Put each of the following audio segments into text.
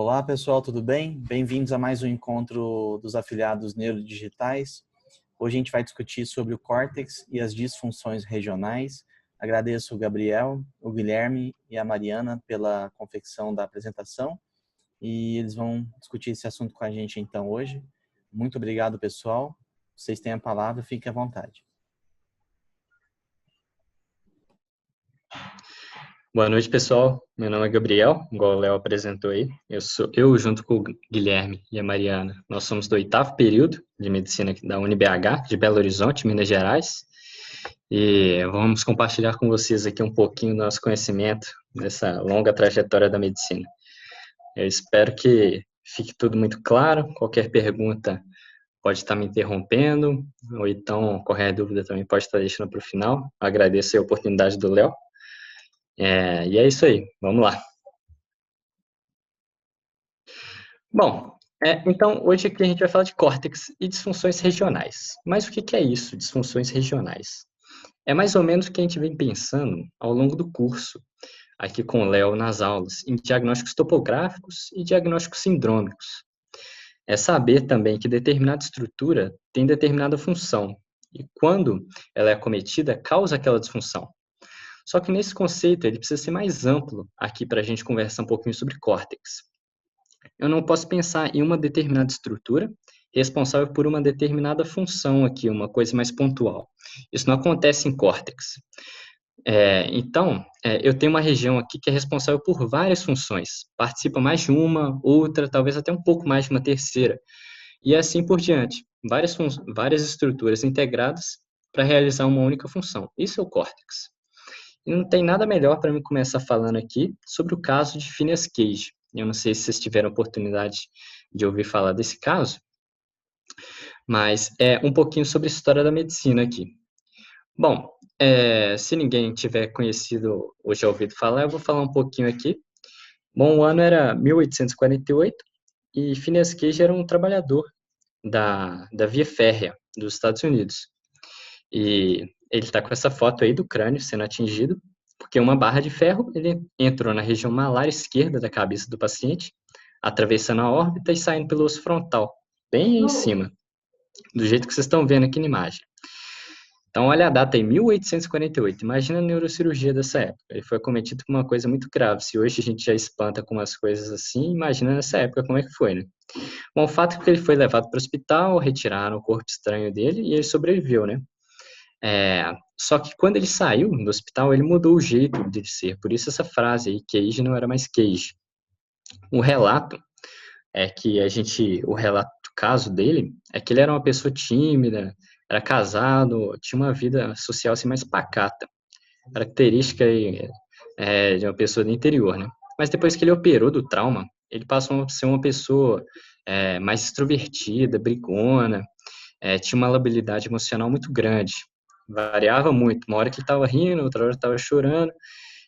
Olá pessoal, tudo bem? Bem-vindos a mais um encontro dos afiliados neurodigitais. Hoje a gente vai discutir sobre o córtex e as disfunções regionais. Agradeço o Gabriel, o Guilherme e a Mariana pela confecção da apresentação e eles vão discutir esse assunto com a gente então hoje. Muito obrigado, pessoal. Vocês têm a palavra, fiquem à vontade. Boa noite, pessoal. Meu nome é Gabriel, igual o Léo apresentou aí. Eu junto com o Guilherme e a Mariana, nós somos do 8º período de medicina da UniBH, de Belo Horizonte, Minas Gerais. E vamos compartilhar com vocês aqui um pouquinho do nosso conhecimento dessa longa trajetória da medicina. Eu espero que fique tudo muito claro. Qualquer pergunta pode estar me interrompendo, ou então qualquer dúvida também pode estar deixando para o final. Agradeço a oportunidade do Léo. E é isso aí, vamos lá. Bom, então hoje aqui a gente vai falar de córtex e disfunções regionais. Mas o que é isso, disfunções regionais? É mais ou menos o que a gente vem pensando ao longo do curso, aqui com o Léo nas aulas, em diagnósticos topográficos e diagnósticos sindrômicos. É saber também que determinada estrutura tem determinada função, e quando ela é acometida, causa aquela disfunção. Só que nesse conceito, ele precisa ser mais amplo aqui para a gente conversar um pouquinho sobre córtex. Eu não posso pensar em uma determinada estrutura responsável por uma determinada função aqui, uma coisa mais pontual. Isso não acontece em córtex. Então, eu tenho uma região aqui que é responsável por várias funções. Participa mais de uma, outra, talvez até um pouco mais de uma terceira. E assim por diante. Várias estruturas integradas para realizar uma única função. Isso é o córtex. E não tem nada melhor para mim começar falando aqui sobre o caso de Phineas Cage. Eu não sei se vocês tiveram oportunidade de ouvir falar desse caso, mas é um pouquinho sobre a história da medicina aqui. Bom, se ninguém tiver conhecido ou já ouvido falar, eu vou falar um pouquinho aqui. Bom, o ano era 1848 e Phineas Cage era um trabalhador da via férrea dos Estados Unidos. E ele está com essa foto aí do crânio sendo atingido, porque uma barra de ferro ele entrou na região malar esquerda da cabeça do paciente, atravessando a órbita e saindo pelo osso frontal, bem aí em cima, do jeito que vocês estão vendo aqui na imagem. Então, olha a data aí, 1848. Imagina a neurocirurgia dessa época. Ele foi acometido com uma coisa muito grave. Se hoje a gente já espanta com umas coisas assim, imagina nessa época como é que foi, né? Bom, o fato é que ele foi levado para o hospital, retiraram o corpo estranho dele e ele sobreviveu, né? Só que quando ele saiu do hospital, ele mudou o jeito de ser. Por isso essa frase aí, Cage não era mais Cage. O relato o relato do caso dele é que ele era uma pessoa tímida, era casado, tinha uma vida social assim mais pacata, característica aí, de uma pessoa do interior, né? Mas depois que ele operou do trauma, ele passou a ser uma pessoa mais extrovertida, brigona, tinha uma labilidade emocional muito grande, variava muito. Uma hora que ele estava rindo, outra hora ele estava chorando.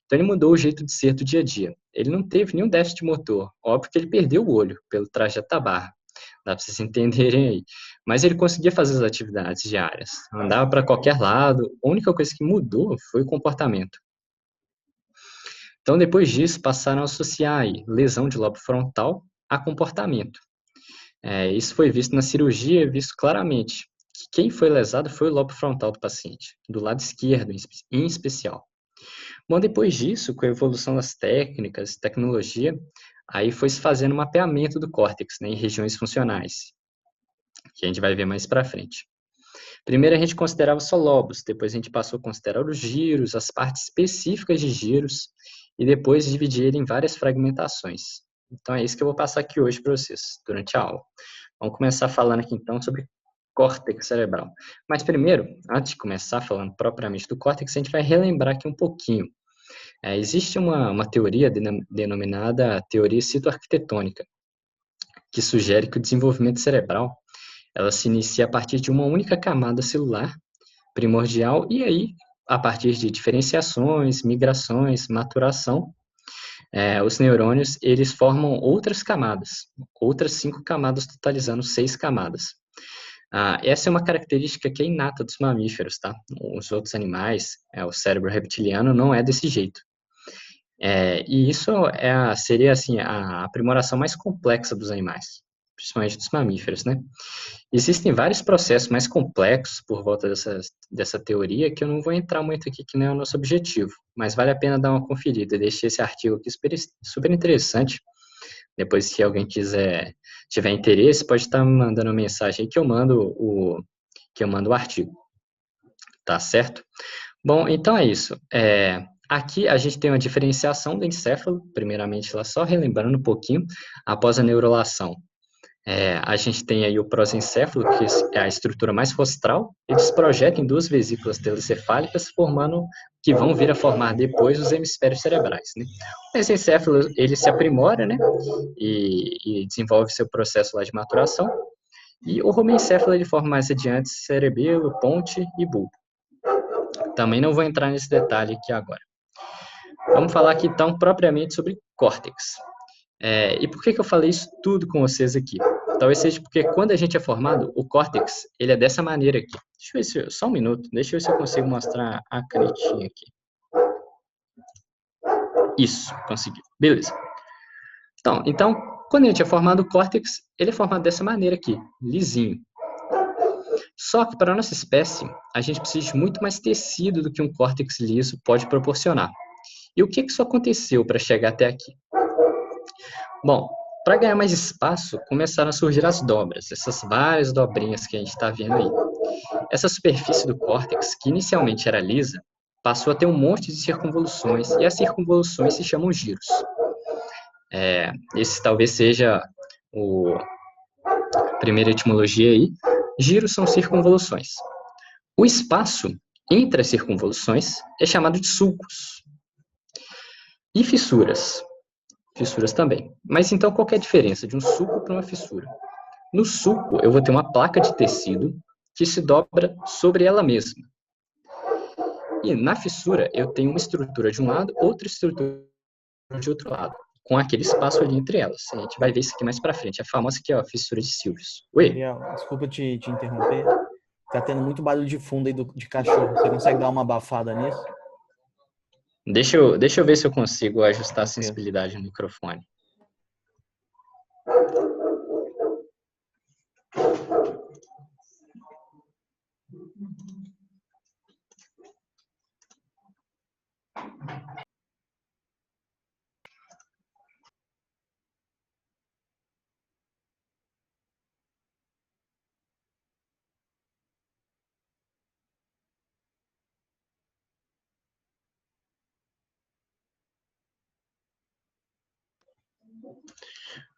Então ele mudou o jeito de ser do dia a dia. Ele não teve nenhum déficit motor. Óbvio que ele perdeu o olho pelo trajeto da barra. Dá para vocês entenderem aí. Mas ele conseguia fazer as atividades diárias. Andava para qualquer lado. A única coisa que mudou foi o comportamento. Então, depois disso, passaram a associar aí lesão de lobo frontal a comportamento. Isso foi visto na cirurgia, visto claramente. Que quem foi lesado foi o lobo frontal do paciente, do lado esquerdo em especial. Bom, depois disso, com a evolução das técnicas, tecnologia, aí foi se fazendo um mapeamento do córtex, né, em regiões funcionais, que a gente vai ver mais para frente. Primeiro a gente considerava só lobos, depois a gente passou a considerar os giros, as partes específicas de giros, e depois dividir ele em várias fragmentações. Então é isso que eu vou passar aqui hoje para vocês, durante a aula. Vamos começar falando aqui então sobre córtex cerebral. Mas primeiro, antes de começar falando propriamente do córtex, a gente vai relembrar aqui um pouquinho. Existe uma teoria denominada teoria citoarquitetônica, que sugere que o desenvolvimento cerebral ela se inicia a partir de uma única camada celular primordial e aí, a partir de diferenciações, migrações, maturação, os neurônios eles formam outras camadas, outras 5 camadas, totalizando 6 camadas. Essa é uma característica que é inata dos mamíferos, tá? Os outros animais, o cérebro reptiliano não é desse jeito. E isso seria assim a aprimoração mais complexa dos animais, principalmente dos mamíferos, né? Existem vários processos mais complexos por volta dessa teoria que eu não vou entrar muito aqui, que não é o nosso objetivo, mas vale a pena dar uma conferida. Deixei esse artigo aqui super interessante. Depois, se alguém tiver interesse, pode estar me mandando uma mensagem aí que eu mando o artigo, tá certo? Bom, então é isso. Aqui a gente tem uma diferenciação do encéfalo, primeiramente, lá só relembrando um pouquinho, após a neurulação. A gente tem aí o prosencéfalo, que é a estrutura mais rostral, ele se projeta em duas vesículas telecefálicas, que vão vir a formar depois os hemisférios cerebrais, né? O mesencéfalo, ele se aprimora, né? E desenvolve seu processo lá de maturação, e o rumencéfalo, ele forma mais adiante cerebelo, ponte e bulbo. Também não vou entrar nesse detalhe aqui agora. Vamos falar aqui, então, propriamente sobre córtex. E por que eu falei isso tudo com vocês aqui? Talvez seja porque quando a gente é formado, o córtex, ele é dessa maneira aqui. Deixa eu ver só um minuto, deixa eu ver se eu consigo mostrar a canetinha aqui. Isso, consegui. Beleza. Então, quando a gente é formado, o córtex, ele é formado dessa maneira aqui, lisinho. Só que para a nossa espécie, a gente precisa de muito mais tecido do que um córtex liso pode proporcionar. E o que isso aconteceu para chegar até aqui? Bom, para ganhar mais espaço, começaram a surgir as dobras, essas várias dobrinhas que a gente está vendo aí. Essa superfície do córtex, que inicialmente era lisa, passou a ter um monte de circunvoluções, e as circunvoluções se chamam giros. Esse talvez seja a primeira etimologia aí. Giros são circunvoluções. O espaço entre as circunvoluções é chamado de sulcos. E fissuras? Fissuras também. Mas então qual que é a diferença de um sulco para uma fissura? No sulco, eu vou ter uma placa de tecido que se dobra sobre ela mesma. E na fissura, eu tenho uma estrutura de um lado, outra estrutura de outro lado, com aquele espaço ali entre elas. A gente vai ver isso aqui mais para frente. A famosa aqui, ó, fissura de Silvius. Oi? Gabriel, desculpa te interromper. Tá tendo muito barulho de fundo aí de cachorro. Você consegue dar uma abafada nisso? Deixa eu ver se eu consigo ajustar a Tranquilo. sensibilidade no microfone.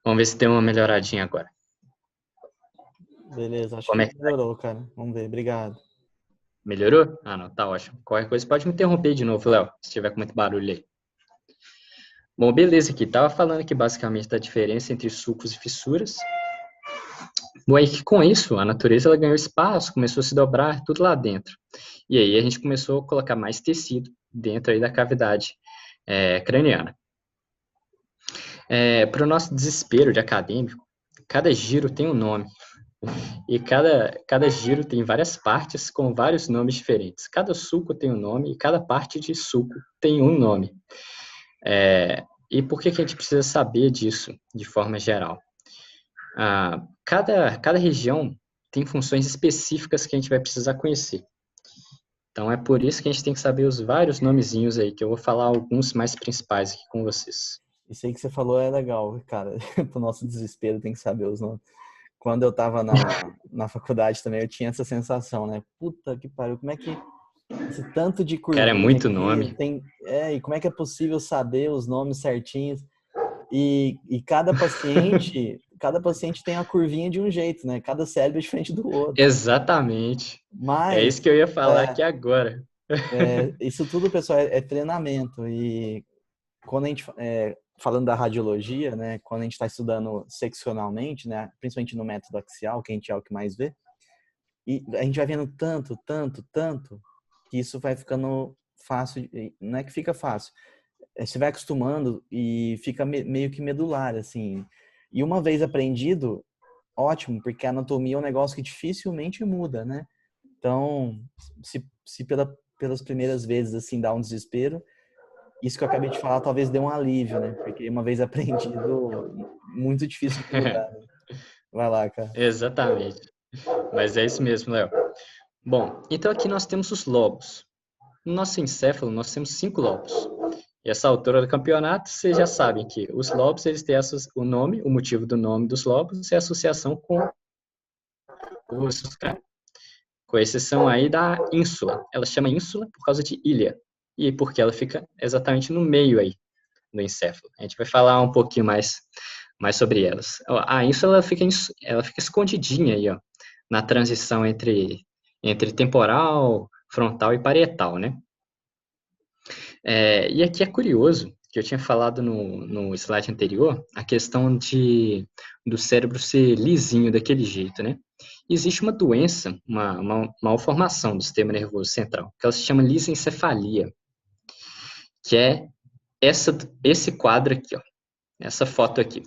Vamos ver se tem uma melhoradinha agora. Beleza, acho Como que é que tá? melhorou, cara. Vamos ver, obrigado. Melhorou? Ah, não, tá ótimo. Qualquer coisa pode me interromper de novo, Léo, se tiver com muito barulho aí. Bom, beleza aqui. Tava falando aqui basicamente da diferença entre sulcos e fissuras. Bom, aí que com isso, a natureza ela ganhou espaço, começou a se dobrar, tudo lá dentro. E aí a gente começou a colocar mais tecido dentro aí da cavidade craniana. Para o nosso desespero de acadêmico, cada giro tem um nome. E cada giro tem várias partes com vários nomes diferentes. Cada sulco tem um nome e cada parte de sulco tem um nome. E por que a gente precisa saber disso de forma geral? Cada região tem funções específicas que a gente vai precisar conhecer. Então é por isso que a gente tem que saber os vários nomezinhos aí, que eu vou falar alguns mais principais aqui com vocês. Isso aí que você falou é legal, cara. Pro nosso desespero tem que saber os nomes. Quando eu tava na faculdade também, eu tinha essa sensação, né? Puta que pariu, como é que esse tanto de Cara, é curvinha muito aqui nome. tem. E como é que é possível saber os nomes certinhos? E cada paciente tem a curvinha de um jeito, né? Cada cérebro é diferente do outro. Exatamente. É isso Mas que eu ia falar aqui agora. isso tudo, pessoal, é treinamento. E quando a gente, falando da radiologia, né? Quando a gente está estudando seccionalmente, né? Principalmente no método axial, que a gente é o que mais vê, e a gente vai vendo tanto, tanto, tanto, que isso vai ficando fácil. Não é que fica fácil, você vai acostumando e fica meio que medular, assim. E uma vez aprendido, ótimo, porque a anatomia é um negócio que dificilmente muda, né? Então, se pelas primeiras vezes, assim, dá um desespero, isso que eu acabei de falar talvez dê um alívio, né? Porque uma vez aprendido, muito difícil de mudar, né? Vai lá, cara. Exatamente. Mas é isso mesmo, Léo. Bom, então aqui nós temos os lobos. No nosso encéfalo, nós temos 5 lobos. E essa altura do campeonato, vocês já sabem que os lobos, eles têm o nome, o motivo do nome dos lobos é a associação com os, com exceção aí da ínsula. Ela chama ínsula por causa de ilha. E porque ela fica exatamente no meio aí do encéfalo. A gente vai falar um pouquinho mais sobre elas. A ínsula ela fica escondidinha aí, ó, na transição entre temporal, frontal e parietal, né? E aqui é curioso, que eu tinha falado no slide anterior, a questão do cérebro ser lisinho daquele jeito, né? Existe uma doença, uma malformação do sistema nervoso central, que ela se chama lisencefalia, que é esse quadro aqui, ó, essa foto aqui.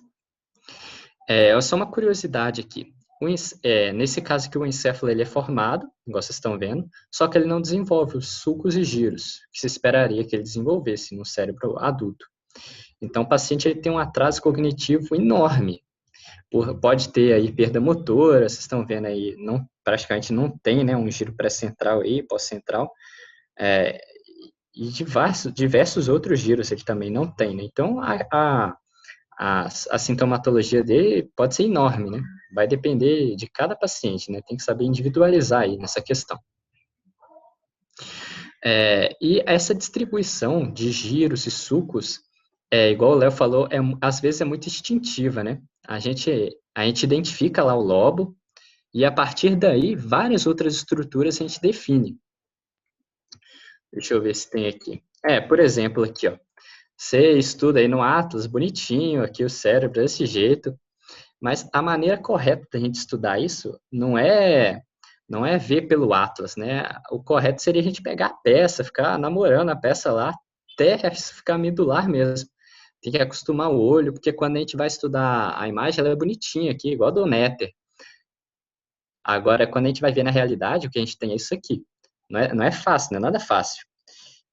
Só uma curiosidade aqui. Nesse caso aqui, o encéfalo ele é formado, igual vocês estão vendo, só que ele não desenvolve os sulcos e giros, que se esperaria que ele desenvolvesse no cérebro adulto. Então, o paciente ele tem um atraso cognitivo enorme. Pode ter aí perda motora, vocês estão vendo aí, praticamente não tem, né, um giro pré-central aí, pós-central, e diversos outros giros ele também não tem, né? Então, a sintomatologia dele pode ser enorme, né? Vai depender de cada paciente, né? Tem que saber individualizar aí nessa questão. E essa distribuição de giros e sulcos, igual o Léo falou, às vezes é muito instintiva, né? A gente identifica lá o lobo e a partir daí várias outras estruturas a gente define. Deixa eu ver se tem aqui. Por exemplo, aqui, ó. Você estuda aí no Atlas, bonitinho, aqui o cérebro desse jeito, mas a maneira correta da gente estudar isso não é ver pelo Atlas, né? O correto seria a gente pegar a peça, ficar namorando a peça lá, até ficar medular mesmo. Tem que acostumar o olho, porque quando a gente vai estudar a imagem, ela é bonitinha aqui, igual a do Netter. Agora, quando a gente vai ver na realidade, o que a gente tem é isso aqui. Não é fácil, não é nada fácil.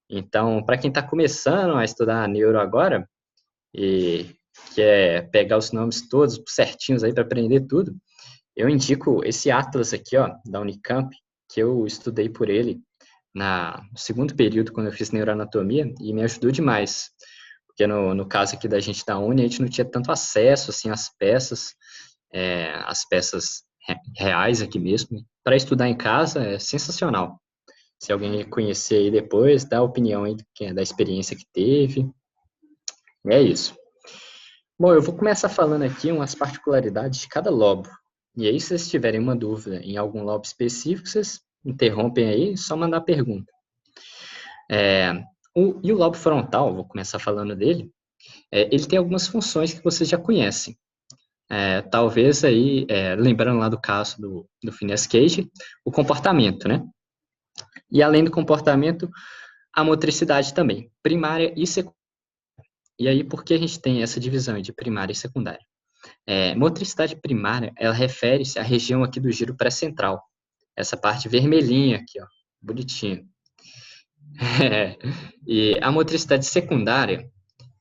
Então, para quem está começando a estudar neuro agora, e quer pegar os nomes todos certinhos aí para aprender tudo, eu indico esse Atlas aqui, ó, da Unicamp, que eu estudei por ele no segundo período, quando eu fiz neuroanatomia, e me ajudou demais. Porque no caso aqui da gente da Uni, a gente não tinha tanto acesso, assim, às peças reais aqui mesmo. Para estudar em casa é sensacional. Se alguém conhecer aí depois, dá a opinião aí da experiência que teve. É isso. Bom, eu vou começar falando aqui umas particularidades de cada lobo. E aí, se vocês tiverem uma dúvida em algum lobo específico, vocês interrompem aí, só mandar pergunta. E o lobo frontal, vou começar falando dele, ele tem algumas funções que vocês já conhecem. Talvez aí, lembrando lá do caso do Phineas Cage, o comportamento, né? E além do comportamento, a motricidade também, primária e secundária. E aí, por que a gente tem essa divisão de primária e secundária? Motricidade primária, ela refere-se à região aqui do giro pré-central. Essa parte vermelhinha aqui, ó, bonitinha. E a motricidade secundária,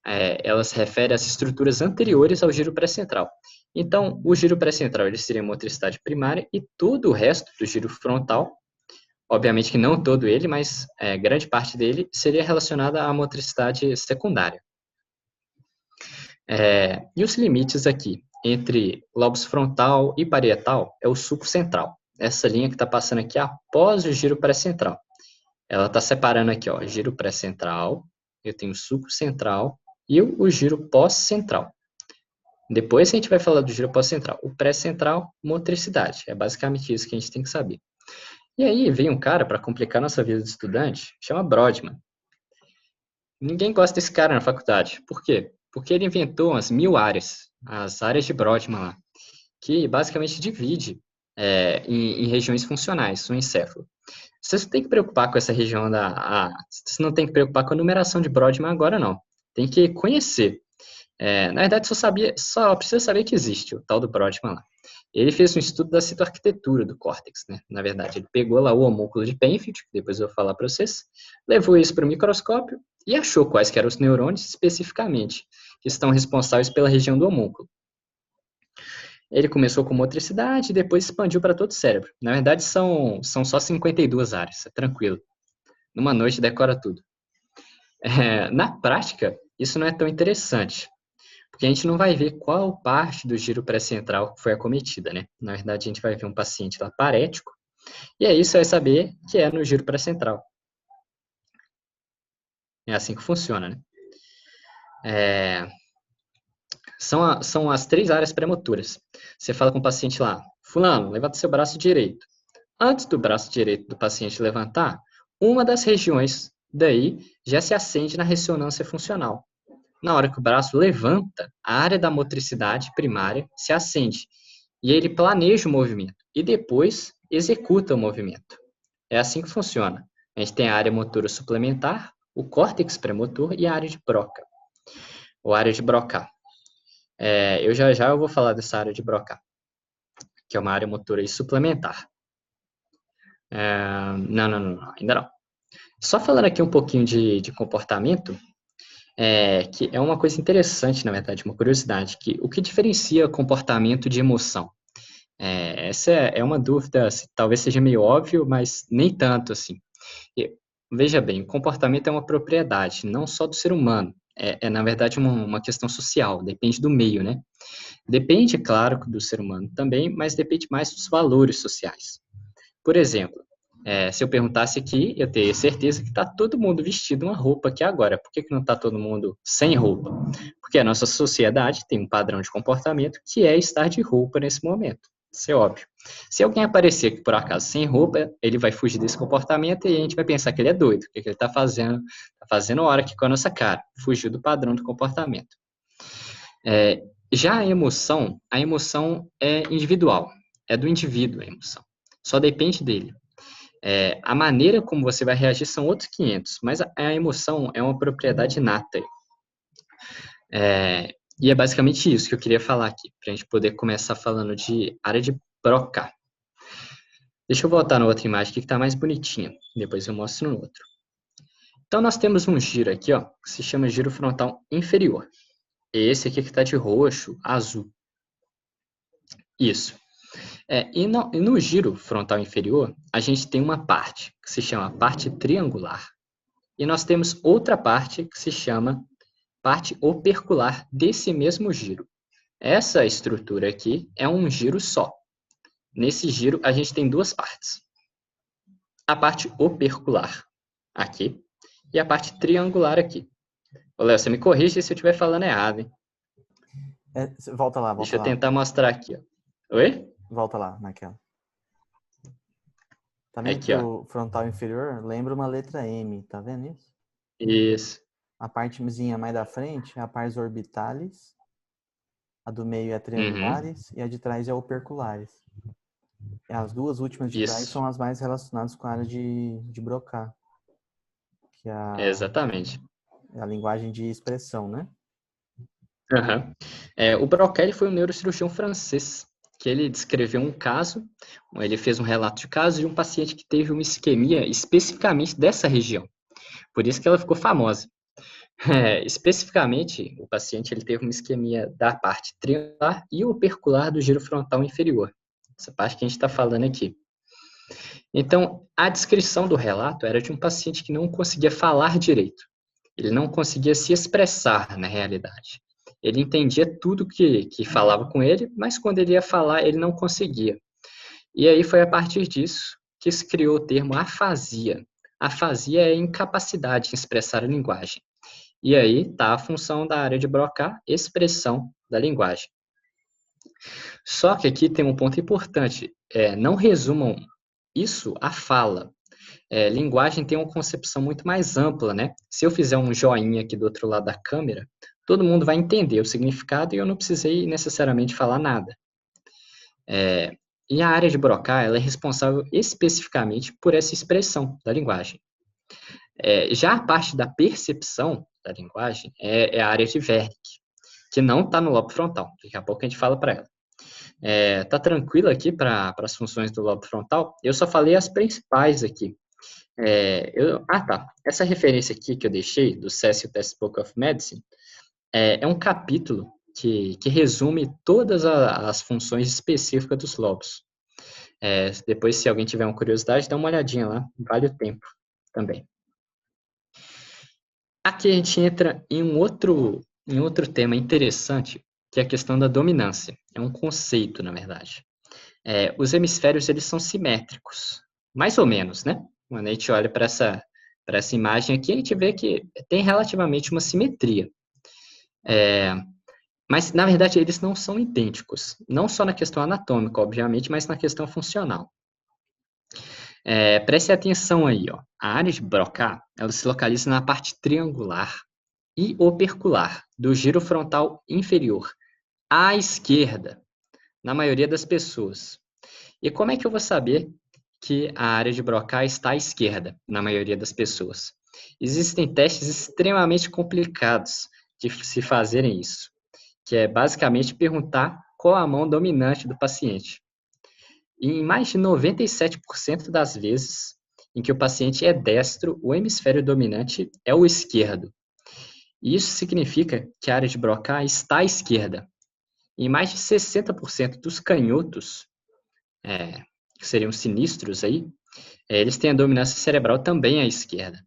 ela se refere às estruturas anteriores ao giro pré-central. Então, o giro pré-central ele seria motricidade primária e todo o resto do giro frontal, obviamente que não todo ele, mas grande parte dele seria relacionada à motricidade secundária. E os limites aqui entre lobos frontal e parietal é o sulco central. Essa linha que está passando aqui após o giro pré-central. Ela está separando aqui, ó, giro pré-central, eu tenho o sulco central e o giro pós-central. Depois a gente vai falar do giro pós-central. O pré-central, motricidade. É basicamente isso que a gente tem que saber. E aí vem um cara para complicar nossa vida de estudante, chama Brodmann. Ninguém gosta desse cara na faculdade. Por quê? Porque ele inventou umas 1000 áreas, as áreas de Brodmann lá, que basicamente divide em regiões funcionais, o encéfalo. Você não tem que preocupar com essa região você não tem que preocupar com a numeração de Brodmann agora, não. Tem que conhecer. Na verdade, só precisa saber que existe o tal do Brodmann lá. Ele fez um estudo da citoarquitetura do córtex, né? Na verdade, ele pegou lá o homúnculo de Penfield, que depois eu vou falar para vocês, levou isso para o microscópio e achou quais que eram os neurônios especificamente que estão responsáveis pela região do homúnculo. Ele começou com motricidade e depois expandiu para todo o cérebro. Na verdade, são só 52 áreas, é tranquilo. Numa noite decora tudo. Na prática, isso não é tão interessante, porque a gente não vai ver qual parte do giro pré-central foi acometida, né? Na verdade, a gente vai ver um paciente lá parético, e aí você vai saber que é no giro pré-central. É assim que funciona, né? São as 3 áreas pré-motoras. Você fala com o paciente lá, fulano, levanta seu braço direito. Antes do braço direito do paciente levantar, uma das regiões daí já se acende na ressonância funcional. Na hora que o braço levanta, a área da motricidade primária se acende e ele planeja o movimento e depois executa o movimento. É assim que funciona. A gente tem a área motora suplementar, o córtex pré-motor e a área de Broca, ou área de Broca. Eu já vou falar dessa área de Broca, que é uma área motora suplementar. Não, ainda não. Só falando aqui um pouquinho de comportamento, que é uma coisa interessante, na verdade, uma curiosidade, que o que diferencia comportamento de emoção? Essa é uma dúvida, talvez seja meio óbvio, mas nem tanto assim. Veja bem, o comportamento é uma propriedade, não só do ser humano, na verdade uma questão social, depende do meio, né? Depende, claro, do ser humano também, mas depende mais dos valores sociais. Por exemplo, se eu perguntasse aqui, eu teria certeza que está todo mundo vestido uma roupa aqui agora. Por que não está todo mundo sem roupa? Porque a nossa sociedade tem um padrão de comportamento que é estar de roupa nesse momento. Isso é óbvio. Se alguém aparecer aqui por acaso sem roupa, ele vai fugir desse comportamento e a gente vai pensar que ele é doido. O que ele está fazendo? Está fazendo hora aqui com a nossa cara. Fugiu do padrão do comportamento. Já a emoção é individual. É do indivíduo a emoção. Só depende dele. A maneira como você vai reagir são outros 500, mas a emoção é uma propriedade inata. E é basicamente isso que eu queria falar aqui, para a gente poder começar falando de área de Broca. Deixa eu voltar na outra imagem aqui que está mais bonitinha, depois eu mostro no outro. Então, nós temos um giro aqui, ó, que se chama giro frontal inferior. Esse aqui que está de roxo, azul. Isso. E no giro frontal inferior, a gente tem uma parte que se chama parte triangular. E nós temos outra parte que se chama parte opercular desse mesmo giro. Essa estrutura aqui é um giro só. Nesse giro, a gente tem 2 partes. A parte opercular, aqui, e a parte triangular aqui. Ô, Léo, você me corrige se eu estiver falando errado, hein? Volta lá. Deixa eu tentar mostrar aqui, ó. Oi? Volta lá, naquela. Tá vendo aqui, que ó. o frontal inferior lembra uma letra M, tá vendo isso? Isso. A partezinha mais da frente é a pars orbitalis, a do meio é triangulares e a de trás é operculares. E as 2 últimas de trás são as mais relacionadas com a área de Broca, que é Exatamente. a linguagem de expressão, né? Uhum. O Broca foi um neurocirurgião francês, que ele descreveu um caso, ele fez um relato de caso de um paciente que teve uma isquemia especificamente dessa região. Por isso que ela ficou famosa. Especificamente, o paciente ele teve uma isquemia da parte triangular e opercular do giro frontal inferior. Essa parte que a gente está falando aqui. Então, a descrição do relato era de um paciente que não conseguia falar direito. Ele não conseguia se expressar na realidade. Ele entendia tudo que falava com ele, mas quando ele ia falar, ele não conseguia. E aí foi a partir disso que se criou o termo afasia. Afasia é incapacidade de expressar a linguagem. E aí está a função da área de Broca, expressão da linguagem. Só que aqui tem um ponto importante. Não resumam isso à fala. Linguagem tem uma concepção muito mais ampla, né? Se eu fizer um joinha aqui do outro lado da câmera, todo mundo vai entender o significado e eu não precisei necessariamente falar nada. E a área de Broca, ela é responsável especificamente por essa expressão da linguagem. Já a parte da percepção da linguagem é a área de Wernicke, que não está no lobo frontal. Daqui a pouco a gente fala para ela. Tá tranquilo aqui para as funções do lobo frontal? Eu só falei as principais aqui. Tá. Essa referência aqui que eu deixei, do Cecil Textbook of Medicine, é um capítulo que resume todas as funções específicas dos lobos. Depois, se alguém tiver uma curiosidade, dá uma olhadinha lá, vale o tempo também. Aqui a gente entra em outro tema interessante, que é a questão da dominância. É um conceito, na verdade. Os hemisférios, eles são simétricos, mais ou menos, né? Quando a gente olha para essa imagem aqui, a gente vê que tem relativamente uma simetria. Mas, na verdade, eles não são idênticos. Não só na questão anatômica, obviamente, mas na questão funcional. Preste atenção aí, ó. A área de Broca, ela se localiza na parte triangular e opercular do giro frontal inferior, à esquerda, na maioria das pessoas. E como é que eu vou saber que a área de Broca está à esquerda, na maioria das pessoas? Existem testes extremamente complicados de se fazerem isso, que é basicamente perguntar qual a mão dominante do paciente. E em mais de 97% das vezes em que o paciente é destro, o hemisfério dominante é o esquerdo. E isso significa que a área de Broca está à esquerda. Em mais de 60% dos canhotos, que seriam sinistros aí, eles têm a dominância cerebral também à esquerda.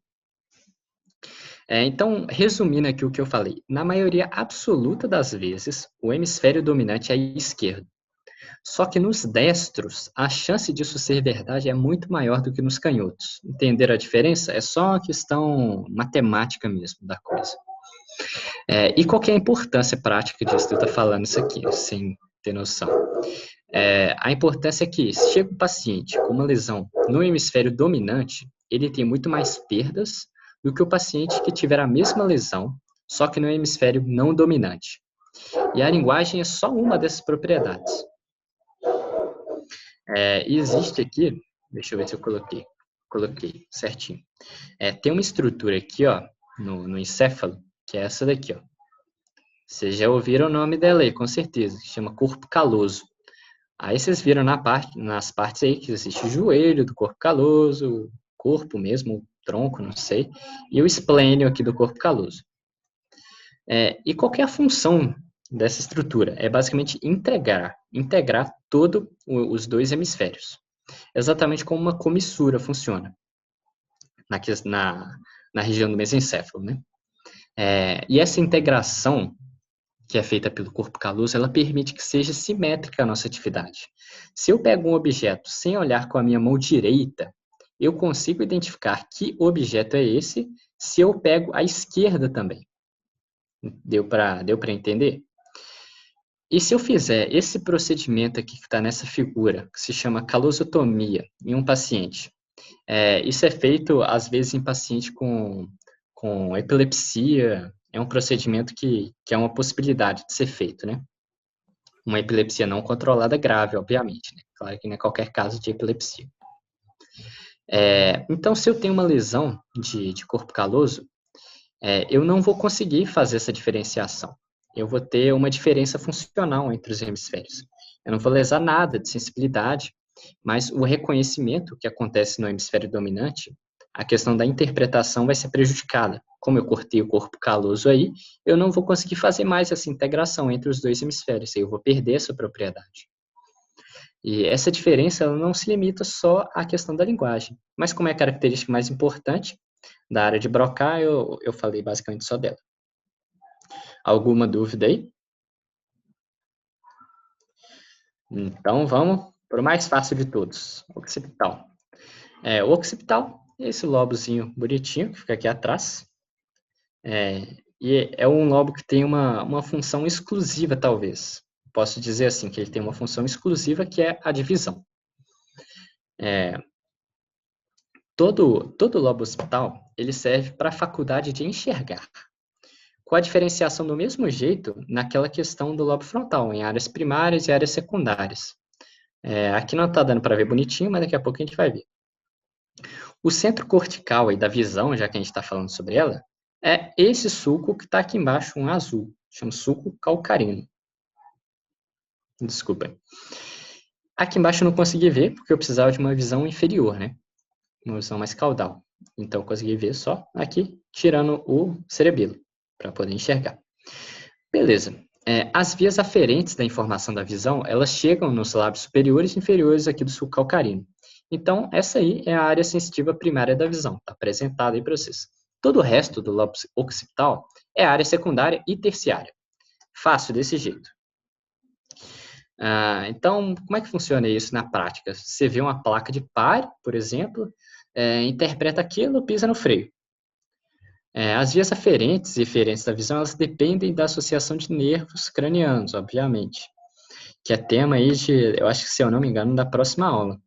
Então, resumindo aqui o que eu falei, na maioria absoluta das vezes, o hemisfério dominante é esquerdo. Só que nos destros, a chance disso ser verdade é muito maior do que nos canhotos. Entenderam a diferença? É só uma questão matemática mesmo da coisa. E qual que é a importância prática disso? Eu estou falando isso aqui, sem ter noção. A importância é que, se chega um paciente com uma lesão no hemisfério dominante, ele tem muito mais perdas do que o paciente que tiver a mesma lesão, só que no hemisfério não dominante. E a linguagem é só uma dessas propriedades. Existe aqui, deixa eu ver se eu coloquei certinho. Tem uma estrutura aqui, ó, no encéfalo, que é essa daqui, ó. Vocês já ouviram o nome dela aí, com certeza, que chama corpo caloso. Aí vocês viram nas partes aí que existe o joelho do corpo caloso, o corpo mesmo, o tronco, não sei, e o esplênio aqui do corpo caloso. E qual que é a função dessa estrutura? É basicamente integrar todos os dois hemisférios. Exatamente como uma comissura funciona na região do mesencéfalo, né? E essa integração que é feita pelo corpo caloso, ela permite que seja simétrica a nossa atividade. Se eu pego um objeto sem olhar com a minha mão direita, eu consigo identificar que objeto é esse se eu pego a esquerda também. Deu para entender? E se eu fizer esse procedimento aqui que está nessa figura, que se chama calosotomia, em um paciente, isso é feito, às vezes, em paciente com epilepsia. É um procedimento que é uma possibilidade de ser feito, né? Uma epilepsia não controlada grave, obviamente, né? Claro que não é qualquer caso de epilepsia. Então, se eu tenho uma lesão de corpo caloso, eu não vou conseguir fazer essa diferenciação. Eu vou ter uma diferença funcional entre os hemisférios. Eu não vou lesar nada de sensibilidade, mas o reconhecimento que acontece no hemisfério dominante, a questão da interpretação vai ser prejudicada. Como eu cortei o corpo caloso aí, eu não vou conseguir fazer mais essa integração entre os dois hemisférios, eu vou perder essa propriedade. E essa diferença ela não se limita só à questão da linguagem, mas como é a característica mais importante da área de Broca, eu falei basicamente só dela. Alguma dúvida aí? Então vamos para o mais fácil de todos, occipital. O occipital é esse lobozinho bonitinho que fica aqui atrás. E é um lobo que tem uma função exclusiva, talvez. Posso dizer assim, que ele tem uma função exclusiva, que é a divisão. Todo lobo occipital, ele serve para a faculdade de enxergar, com a diferenciação do mesmo jeito naquela questão do lobo frontal, em áreas primárias e áreas secundárias. Aqui não está dando para ver bonitinho, mas daqui a pouco a gente vai ver. O centro cortical aí da visão, já que a gente está falando sobre ela, é esse sulco que está aqui embaixo, um azul, chama sulco calcarino. Desculpa. Aqui embaixo eu não consegui ver, porque eu precisava de uma visão inferior, né? Uma visão mais caudal. Então, eu consegui ver só aqui, tirando o cerebelo, para poder enxergar. Beleza. As vias aferentes da informação da visão, elas chegam nos lábios superiores e inferiores aqui do sulco calcaríneo. Então, essa aí é a área sensitiva primária da visão, está apresentada aí para vocês. Todo o resto do lobo occipital é área secundária e terciária. Fácil desse jeito. Então, como é que funciona isso na prática? Você vê uma placa de pare, por exemplo, interpreta aquilo, pisa no freio. As vias aferentes e eferentes da visão, elas dependem da associação de nervos cranianos, obviamente, que é tema aí de, eu acho que, se eu não me engano, da próxima aula.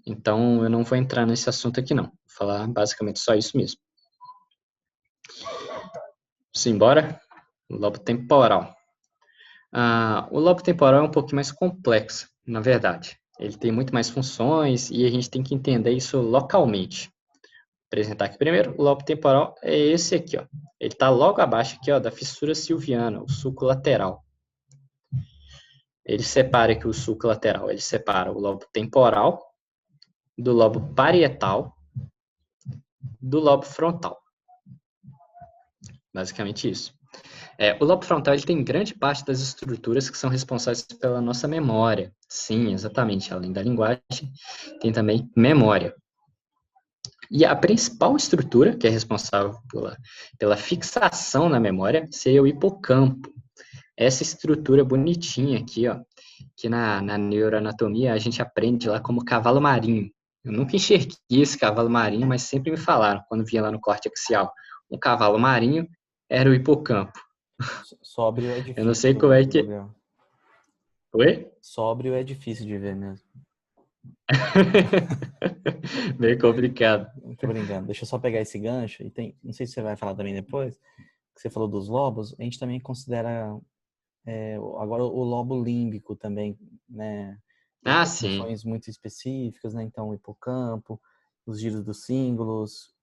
Então, eu não vou entrar nesse assunto aqui, não. Vou falar basicamente só isso mesmo. Simbora? Lobo temporal. O lobo temporal é um pouquinho mais complexo, na verdade. Ele tem muito mais funções e a gente tem que entender isso localmente. Vou apresentar aqui primeiro. O lobo temporal é esse aqui, ó. Ele está logo abaixo aqui, ó, da fissura silviana, o sulco lateral. Ele separa aqui o sulco lateral. Ele separa o lobo temporal do lobo parietal do lobo frontal. Basicamente isso. O lobo frontal ele tem grande parte das estruturas que são responsáveis pela nossa memória. Sim, exatamente. Além da linguagem, tem também memória. E a principal estrutura que é responsável pela fixação na memória seria o hipocampo. Essa estrutura bonitinha aqui, ó, que na neuroanatomia a gente aprende lá como cavalo marinho. Eu nunca enxerguei esse cavalo marinho, mas sempre me falaram, quando vinha lá no corte axial, um cavalo marinho era o hipocampo. Sóbrio é difícil. Eu não sei como é que... Gabriel. Oi? Sóbrio é difícil de ver mesmo. Bem complicado. Tô brincando. Deixa eu só pegar esse gancho. E não sei se você vai falar também depois, que você falou dos lobos. A gente também considera agora o lobo límbico também, né? Tem Sim. funções muito específicas, né? Então, o hipocampo, os giros dos cíngulos,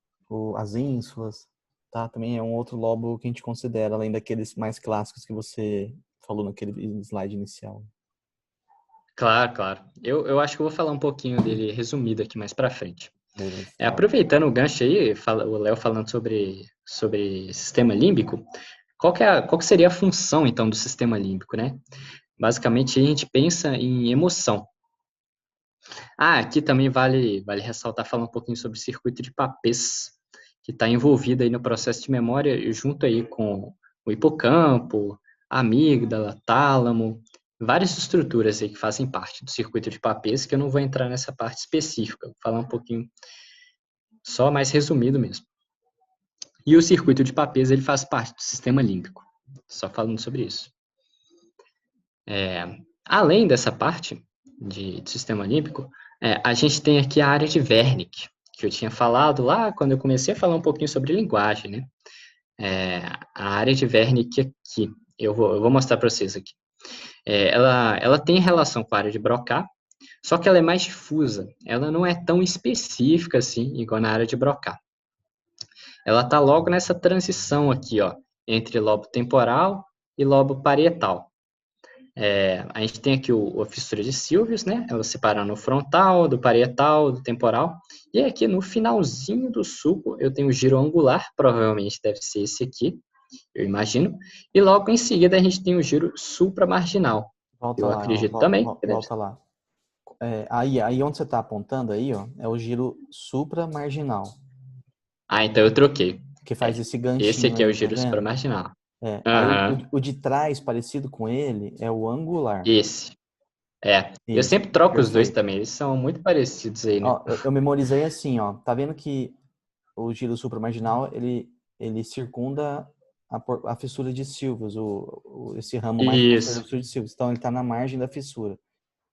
as ínsulas, tá? Também é um outro lobo que a gente considera, além daqueles mais clássicos que você falou naquele slide inicial. Claro. Eu acho que eu vou falar um pouquinho dele resumido aqui mais para frente. Beleza. Aproveitando o gancho aí, o Léo falando sobre sistema límbico, qual que seria a função, então, do sistema límbico, né? Basicamente, a gente pensa em emoção. Aqui também vale ressaltar, falar um pouquinho sobre o circuito de Papez, que está envolvido aí no processo de memória, junto aí com o hipocampo, a amígdala, tálamo, várias estruturas aí que fazem parte do circuito de Papez, que eu não vou entrar nessa parte específica, vou falar um pouquinho só mais resumido mesmo. E o circuito de Papez, ele faz parte do sistema límbico, só falando sobre isso. Além dessa parte de sistema límbico, a gente tem aqui a área de Wernicke, que eu tinha falado lá quando eu comecei a falar um pouquinho sobre linguagem, né? A área de Wernicke aqui, eu vou mostrar para vocês aqui. Ela tem relação com a área de Broca, só que ela é mais difusa, ela não é tão específica assim, igual na área de Broca. Ela está logo nessa transição aqui, ó, entre lobo temporal e lobo parietal. A gente tem aqui a fissura de Sylvius, né? Ela separando o frontal, do parietal, do temporal. E aqui no finalzinho do sulco eu tenho o giro angular, provavelmente deve ser esse aqui, eu imagino. E logo em seguida a gente tem o giro supramarginal. Eu acredito também. Volta lá. Aí onde você está apontando aí, ó, é o giro supramarginal. Então eu troquei. Que faz esse ganchinho. Esse aqui é o giro tá supramarginal. Aí o de trás, parecido com ele, é o angular. Esse. Eu sempre troco os dois também, eles são muito parecidos aí, né? Ó, eu memorizei assim, ó. Tá vendo que o giro supramarginal, ele circunda a fissura de Sylvius, esse ramo mais posterior da fissura de Sylvius. Então, ele tá na margem da fissura.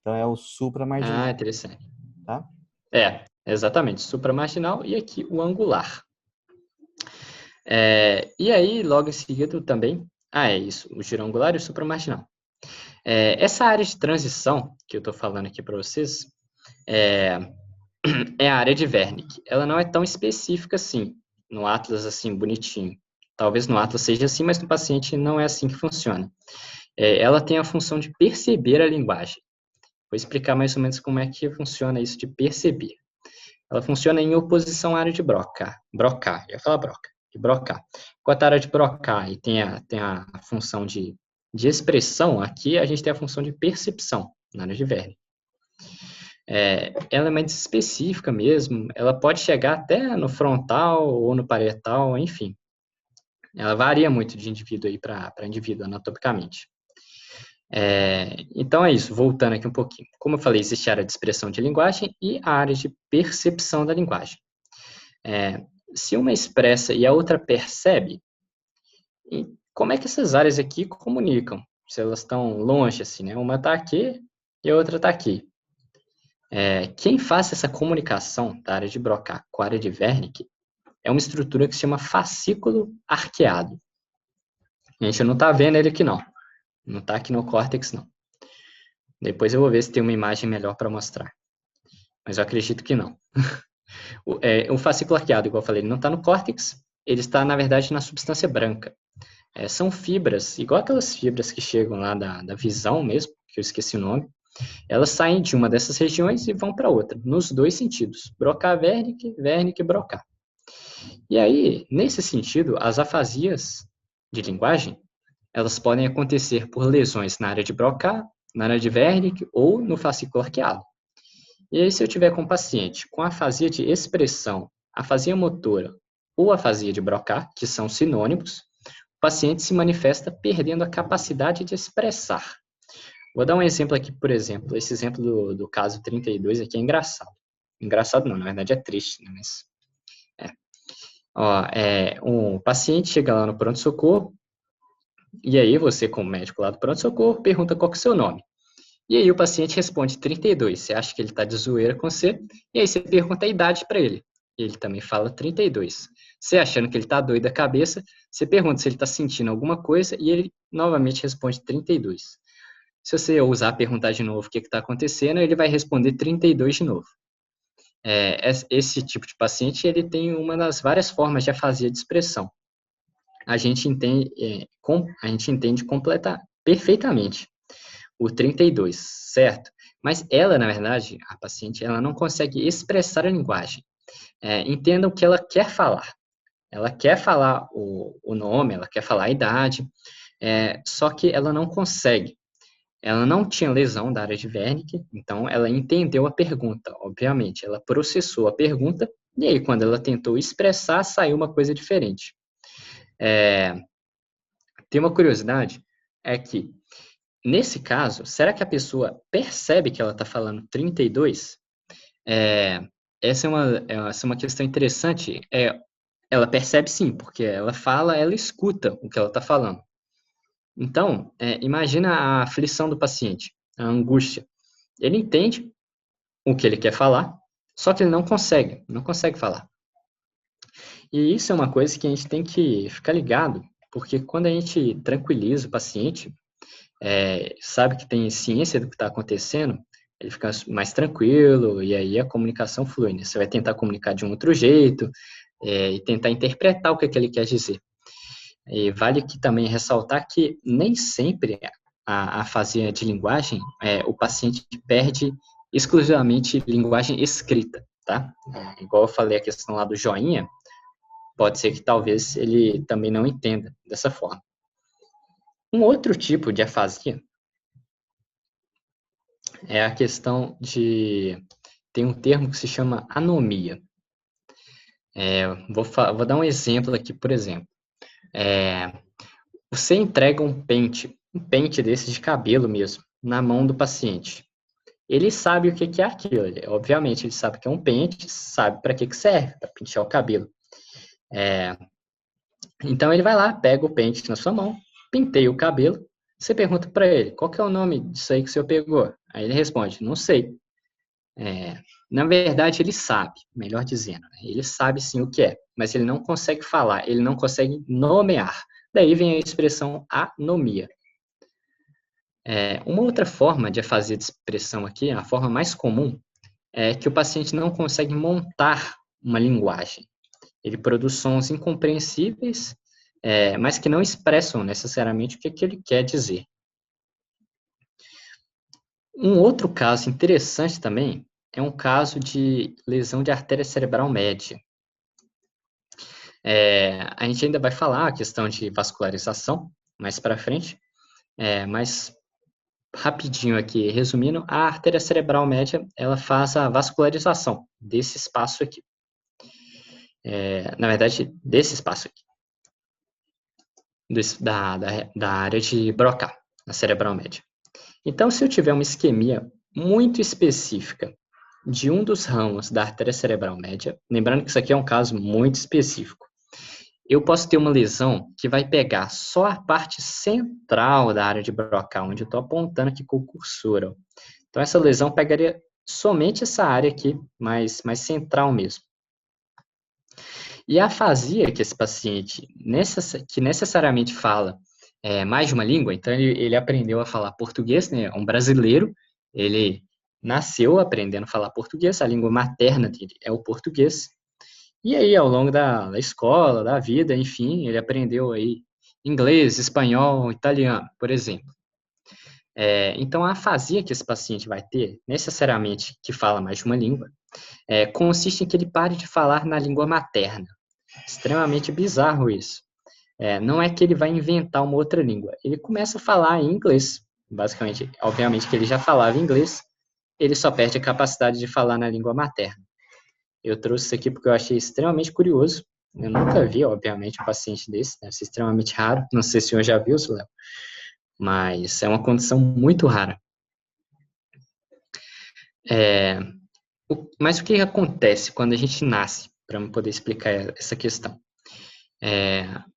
Então, é o supramarginal. Interessante. Tá? Exatamente. Supramarginal e aqui o angular. E aí, logo em seguida também... é isso. O giro angular e o supramarginal. Essa área de transição que eu estou falando aqui para vocês é a área de Wernicke. Ela não é tão específica assim, no Atlas assim, bonitinho. Talvez no Atlas seja assim, mas no paciente não é assim que funciona. ela tem a função de perceber a linguagem. Vou explicar mais ou menos como é que funciona isso de perceber. Ela funciona em oposição à área de Broca. Broca, eu ia falar Broca. De Broca. Enquanto a área de Broca e tem a função de expressão, aqui a gente tem a função de percepção, na área de Verne. Ela é mais específica mesmo, ela pode chegar até no frontal ou no parietal, enfim. Ela varia muito de indivíduo aí para indivíduo, anatomicamente. Então é isso, voltando aqui um pouquinho. Como eu falei, existe a área de expressão de linguagem e a área de percepção da linguagem. Se uma expressa e a outra percebe, como é que essas áreas aqui comunicam? Se elas estão longe, assim, né? Uma está aqui e a outra está aqui. Quem faz essa comunicação da área de Broca com a área de Wernicke é uma estrutura que se chama fascículo arqueado. A gente não está vendo ele aqui, não. Não está aqui no córtex, não. Depois eu vou ver se tem uma imagem melhor para mostrar. Mas eu acredito que não. O fascículo arqueado, igual eu falei, ele não está no córtex, ele está, na verdade, na substância branca. São fibras, igual aquelas fibras que chegam lá da visão mesmo, que eu esqueci o nome. Elas saem de uma dessas regiões e vão para outra, nos dois sentidos. Broca-Wernicke, Wernicke-Broca. E aí, nesse sentido, as afasias de linguagem, elas podem acontecer por lesões na área de Broca, na área de Wernicke ou no fascículo arqueado. E aí, se eu tiver com um paciente com afasia de expressão, afasia motora ou afasia de Broca, que são sinônimos, o paciente se manifesta perdendo a capacidade de expressar. Vou dar um exemplo aqui, por exemplo, esse exemplo do caso 32 aqui é engraçado. Engraçado não, na verdade é triste, né? Mas um paciente chega lá no pronto-socorro, e aí você, como médico lá do pronto-socorro, pergunta qual que é o seu nome. E aí o paciente responde 32. Você acha que ele está de zoeira com você, e aí você pergunta a idade para ele. Ele também fala 32. Você achando que ele está doido da cabeça, você pergunta se ele está sentindo alguma coisa, e ele novamente responde 32. Se você ousar perguntar de novo o que está acontecendo, ele vai responder 32 de novo. Esse tipo de paciente, ele tem uma das várias formas de afasia de expressão. A gente entende perfeitamente o 32, certo? Mas ela, na verdade, a paciente, ela não consegue expressar a linguagem. Entenda o que ela quer falar. Ela quer falar o nome, ela quer falar a idade, só que ela não consegue. Ela não tinha lesão da área de Wernicke, então ela entendeu a pergunta, obviamente. Ela processou a pergunta, e aí quando ela tentou expressar, saiu uma coisa diferente. Tem uma curiosidade, é que, nesse caso, será que a pessoa percebe que ela está falando 32? Essa é uma questão interessante. Ela percebe sim, porque ela fala, ela escuta o que ela está falando. Então, imagina a aflição do paciente, a angústia. Ele entende o que ele quer falar, só que ele não consegue falar. E isso é uma coisa que a gente tem que ficar ligado, porque quando a gente tranquiliza o paciente, sabe que tem ciência do que está acontecendo, ele fica mais tranquilo e aí a comunicação flui, né? Você vai tentar comunicar de um outro jeito e tentar interpretar o que ele quer dizer. E vale aqui também ressaltar que nem sempre a afasia de linguagem, o paciente perde exclusivamente linguagem escrita, tá? Igual eu falei a questão lá do joinha, pode ser que talvez ele também não entenda dessa forma. Um outro tipo de afasia é a questão de... Tem um termo que se chama anomia. Vou dar um exemplo aqui, por exemplo. Você entrega um pente desse de cabelo mesmo, na mão do paciente. Ele sabe o que é aquilo. Obviamente, ele sabe que é um pente, sabe para que serve, para pentear o cabelo. Então, ele vai lá, pega o pente na sua mão, penteia o cabelo. Você pergunta para ele, qual que é o nome disso aí que o senhor pegou? Aí ele responde, não sei. Na verdade, ele sabe, melhor dizendo. Ele sabe sim o que é, mas ele não consegue falar, ele não consegue nomear. Daí vem a expressão anomia. Uma outra forma de afasia de expressão aqui, a forma mais comum, é que o paciente não consegue montar uma linguagem. Ele produz sons incompreensíveis, mas que não expressam necessariamente o que ele quer dizer. Um outro caso interessante também é um caso de lesão de artéria cerebral média. A gente ainda vai falar a questão de vascularização mais para frente, mas rapidinho aqui, resumindo, a artéria cerebral média, ela faz a vascularização desse espaço aqui. Na verdade, desse espaço aqui, da área de Broca, na cerebral média. Então, se eu tiver uma isquemia muito específica de um dos ramos da artéria cerebral média, lembrando que isso aqui é um caso muito específico, eu posso ter uma lesão que vai pegar só a parte central da área de Broca, onde eu estou apontando aqui com o cursor. Ó. Então, essa lesão pegaria somente essa área aqui, mais central mesmo. E a afasia que esse paciente, que necessariamente fala mais de uma língua, então ele aprendeu a falar português, né? É um brasileiro, ele nasceu aprendendo a falar português, a língua materna dele é o português, e aí ao longo da escola, da vida, enfim, ele aprendeu aí inglês, espanhol, italiano, por exemplo. Então a afasia que esse paciente vai ter, necessariamente que fala mais de uma língua, consiste em que ele pare de falar na língua materna. Extremamente bizarro isso. Não é que ele vai inventar uma outra língua, ele começa a falar em inglês. Basicamente, obviamente que ele já falava inglês, ele só perde a capacidade de falar na língua materna. Eu trouxe isso aqui porque eu achei extremamente curioso. Eu nunca vi, obviamente, um paciente desse, deve ser extremamente raro. Não sei se o senhor já viu, Léo, mas é uma condição muito rara. Mas o que acontece quando a gente nasce, para eu poder explicar essa questão?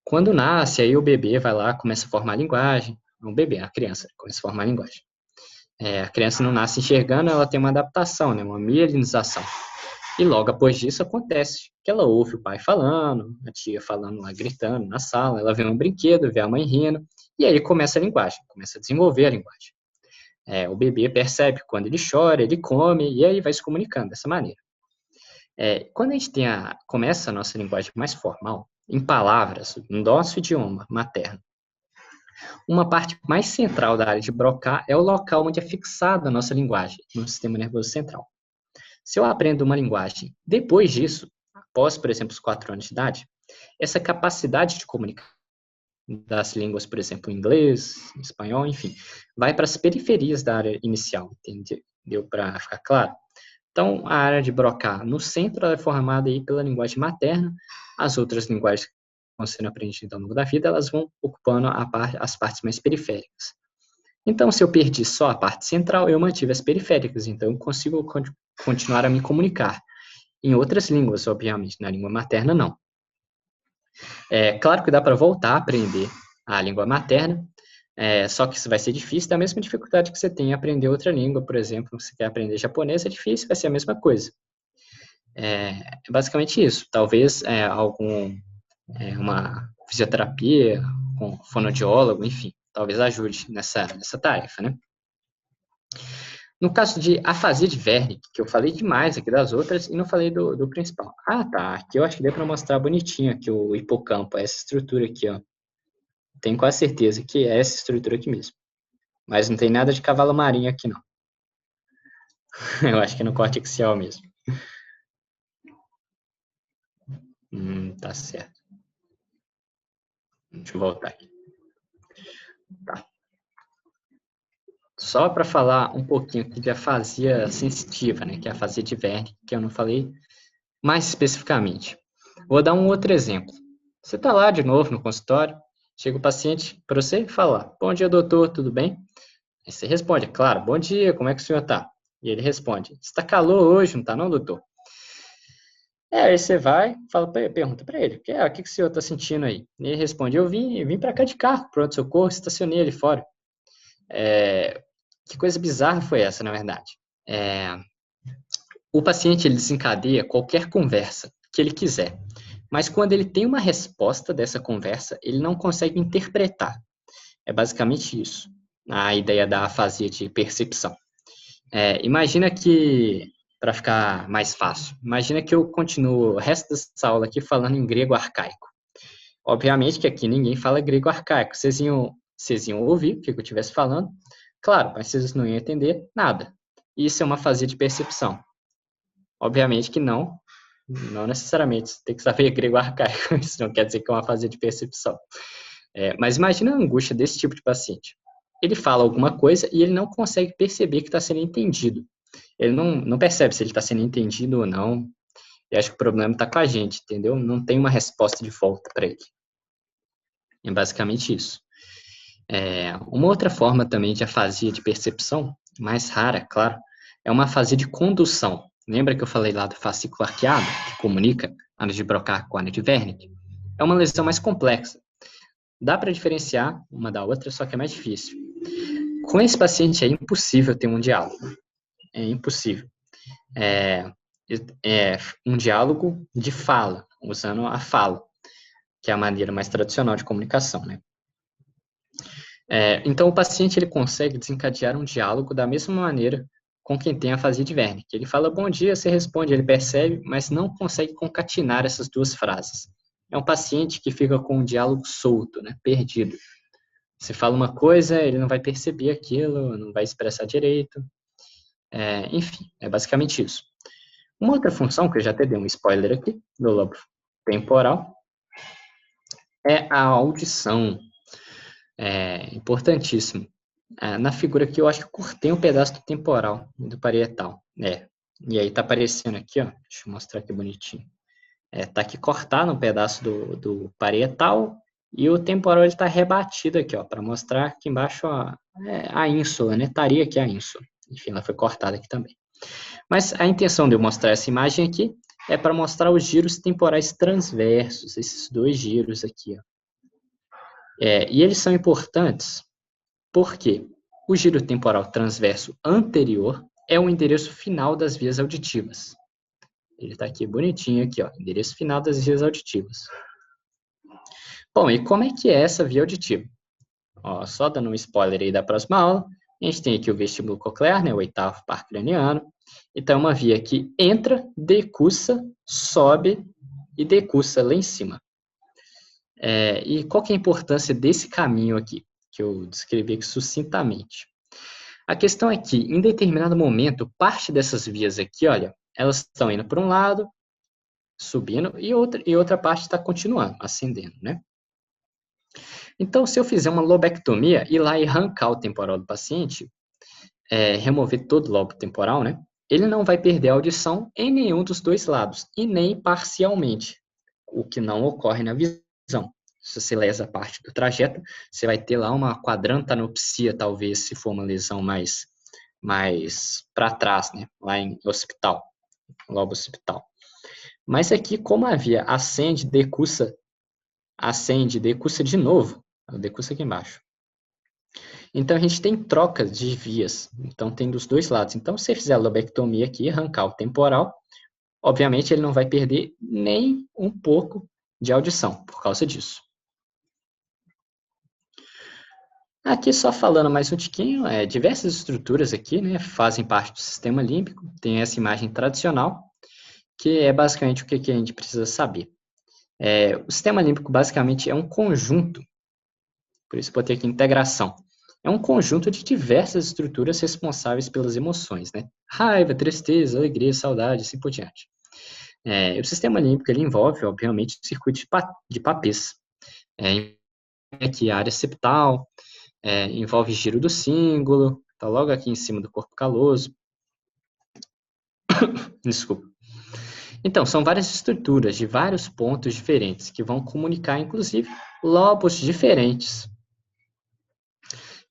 Quando nasce, aí o bebê vai lá, começa a formar a linguagem. O bebê, a criança, começa a formar a linguagem. A criança não nasce enxergando, ela tem uma adaptação, né, uma mielinização. E logo após disso acontece que ela ouve o pai falando, a tia falando lá, gritando na sala, ela vê um brinquedo, vê a mãe rindo, e aí começa a linguagem, começa a desenvolver a linguagem. O bebê percebe quando ele chora, ele come, e aí vai se comunicando dessa maneira. Quando a gente começa a nossa linguagem mais formal, em palavras, no nosso idioma materno, uma parte mais central da área de Broca é o local onde é fixada a nossa linguagem, no sistema nervoso central. Se eu aprendo uma linguagem depois disso, após, por exemplo, os 4 anos de idade, essa capacidade de comunicar das línguas, por exemplo, inglês, espanhol, enfim, vai para as periferias da área inicial, entendeu? Para ficar claro? Então, a área de Broca no centro é formada aí pela linguagem materna, as outras linguagens que vão sendo aprendidas ao longo da vida, elas vão ocupando as partes mais periféricas. Então, se eu perdi só a parte central, eu mantive as periféricas, então eu consigo continuar a me comunicar. Em outras línguas, obviamente, na língua materna, não. Claro que dá para voltar a aprender a língua materna, só que isso vai ser difícil, da mesma dificuldade que você tem em aprender outra língua, por exemplo, se você quer aprender japonês, é difícil, vai ser a mesma coisa. Basicamente isso. Talvez uma fisioterapia, com fonoaudiólogo, enfim, talvez ajude nessa tarefa, né? No caso de afasia de Wernicke, que eu falei demais aqui das outras e não falei do principal. Tá. Aqui eu acho que deu para mostrar bonitinho aqui o hipocampo, essa estrutura aqui, ó. Tenho quase certeza que é essa estrutura aqui mesmo. Mas não tem nada de cavalo marinho aqui, não. Eu acho que é no corte axial mesmo. Tá certo. Deixa eu voltar aqui. Tá. Só para falar um pouquinho aqui de afasia sensitiva, né, que é a afasia de Wernicke, que eu não falei mais especificamente. Vou dar um outro exemplo. Você está lá de novo no consultório, chega o paciente para você e fala: bom dia, doutor, tudo bem? Aí você responde: claro, bom dia, como é que o senhor está? E ele responde: está calor hoje, não está não, doutor? Aí você vai, pergunta para ele: o que o senhor está sentindo aí? E ele responde: eu vim para cá de carro, pronto-socorro, estacionei ali fora. Que coisa bizarra foi essa, na verdade? O paciente ele desencadeia qualquer conversa que ele quiser, mas quando ele tem uma resposta dessa conversa, ele não consegue interpretar. É basicamente isso, a ideia da afasia de percepção. Imagina que, para ficar mais fácil, imagina que eu continuo o resto dessa aula aqui falando em grego arcaico. Obviamente que aqui ninguém fala grego arcaico, vocês iam ouvir o que eu estivesse falando, Claro, mas vocês não iam entender nada. Isso é uma fase de percepção. Obviamente que não necessariamente. Você tem que saber grego arcaico. Isso não quer dizer que é uma fase de percepção. Mas imagina a angústia desse tipo de paciente. Ele fala alguma coisa e ele não consegue perceber que está sendo entendido. Ele não percebe se ele está sendo entendido ou não. E acho que o problema está com a gente, entendeu? Não tem uma resposta de volta para ele. É basicamente isso. Uma outra forma também de afasia de percepção, mais rara, claro, é uma afasia de condução. Lembra que eu falei lá do fascículo arqueado, que comunica área de Broca com a área de Wernicke? É uma lesão mais complexa. Dá para diferenciar uma da outra, só que é mais difícil. Com esse paciente é impossível ter um diálogo. É impossível. É um diálogo de fala, usando a fala, que é a maneira mais tradicional de comunicação, né? Então, o paciente ele consegue desencadear um diálogo da mesma maneira com quem tem afasia de Wernicke. Ele fala bom dia, você responde, ele percebe, mas não consegue concatenar essas duas frases. É um paciente que fica com um diálogo solto, né, perdido. Você fala uma coisa, ele não vai perceber aquilo, não vai expressar direito. Enfim, é basicamente isso. Uma outra função, que eu já até dei um spoiler aqui, do lobo temporal, é a audição. É importantíssimo. Na figura aqui, eu acho que eu cortei um pedaço do temporal, do parietal. E aí tá aparecendo aqui, ó. Deixa eu mostrar aqui bonitinho. Tá aqui cortado um pedaço do parietal e o temporal ele tá rebatido aqui, ó, para mostrar aqui embaixo a ínsula, né? Estaria aqui a ínsula. Enfim, ela foi cortada aqui também. Mas a intenção de eu mostrar essa imagem aqui é para mostrar os giros temporais transversos, esses dois giros aqui, ó. E eles são importantes porque o giro temporal transverso anterior é o endereço final das vias auditivas. Ele está aqui bonitinho, aqui, ó, endereço final das vias auditivas. Bom, e como é que é essa via auditiva? Ó, só dando um spoiler aí da próxima aula, a gente tem aqui o vestíbulo coclear, né, o oitavo par craniano. Então, é uma via que entra, decursa, sobe e decursa lá em cima. E qual que é a importância desse caminho aqui, que eu descrevi aqui sucintamente? A questão é que, em determinado momento, parte dessas vias aqui, olha, elas estão indo para um lado, subindo, e outra parte está continuando, ascendendo, né? Então, se eu fizer uma lobectomia, ir lá e arrancar o temporal do paciente, remover todo o lobo temporal, né? Ele não vai perder a audição em nenhum dos dois lados, e nem parcialmente, o que não ocorre na visão. Se você lesa parte do trajeto, você vai ter lá uma quadrantanopsia, talvez, se for uma lesão mais para trás, né? Lá em hospital, lobo occipital. Mas aqui, como a via acende, decursa de novo, decursa aqui embaixo. Então, a gente tem trocas de vias. Então, tem dos dois lados. Então, se você fizer a lobectomia aqui, arrancar o temporal, obviamente, ele não vai perder nem um pouco de audição por causa disso. Aqui, só falando mais um tiquinho, diversas estruturas aqui, né, fazem parte do sistema límbico. Tem essa imagem tradicional, que é basicamente o que a gente precisa saber. O sistema límbico, basicamente, é um conjunto, por isso botei aqui integração. É um conjunto de diversas estruturas responsáveis pelas emoções, né? Raiva, tristeza, alegria, saudade, assim por diante. O sistema límbico, ele envolve, obviamente, o circuito de Papez. Aqui a área septal, envolve giro do símbolo, está logo aqui em cima do corpo caloso. Desculpa. Então, são várias estruturas de vários pontos diferentes que vão comunicar, inclusive, lobos diferentes.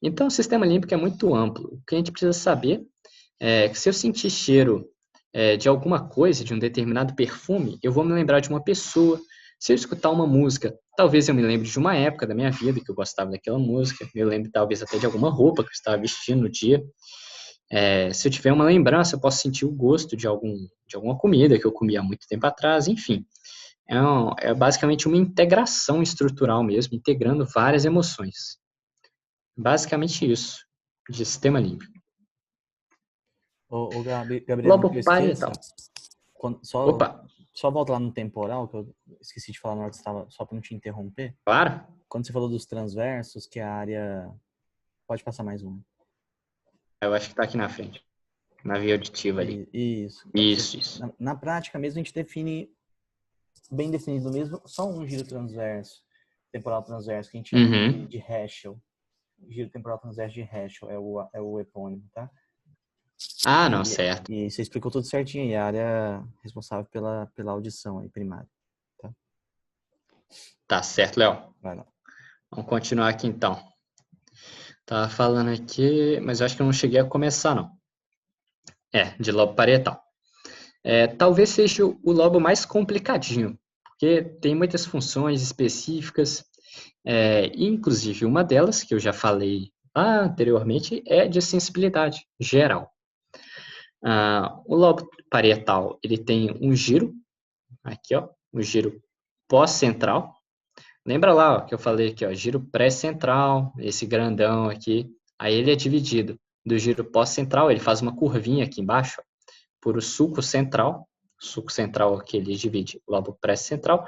Então, o sistema límbico é muito amplo. O que a gente precisa saber é que se eu sentir cheiro de alguma coisa, de um determinado perfume, eu vou me lembrar de uma pessoa. Se eu escutar uma música, talvez eu me lembre de uma época da minha vida que eu gostava daquela música. Eu lembro talvez até de alguma roupa que eu estava vestindo no dia. Se eu tiver uma lembrança, eu posso sentir o gosto de alguma comida que eu comi há muito tempo atrás, enfim. É basicamente uma integração estrutural mesmo, integrando várias emoções. Basicamente isso, de sistema límbico. Gabriel, antes que eu Lobo parietal. esqueça, Opa, só volta lá no temporal, que eu esqueci de falar na hora que você estava, só para não te interromper. claro. Quando você falou dos transversos, que a área... Pode passar mais um. Eu acho que está aqui na frente, na via auditiva ali. Isso. Isso. Na prática mesmo, a gente define, bem definido mesmo, só um giro transverso, temporal transverso, que a gente chama Uhum. de Herschel. Giro temporal transverso de Herschel é o epônimo, tá? Ah, não, certo. E você explicou tudo certinho aí, a área responsável pela audição aí, primária. Tá? Tá certo, Léo. Vai lá. Vamos continuar aqui então. Tava falando aqui, mas eu acho que eu não cheguei a começar, não. De lobo parietal. Talvez seja o lobo mais complicadinho, porque tem muitas funções específicas, inclusive uma delas, que eu já falei lá anteriormente, é de sensibilidade geral. O lobo parietal, ele tem um giro, aqui ó, um giro pós-central. Lembra lá ó, que eu falei aqui, ó, giro pré-central, esse grandão aqui, aí ele é dividido do giro pós-central, ele faz uma curvinha aqui embaixo, ó, por o sulco central aqui ele divide o lobo pré-central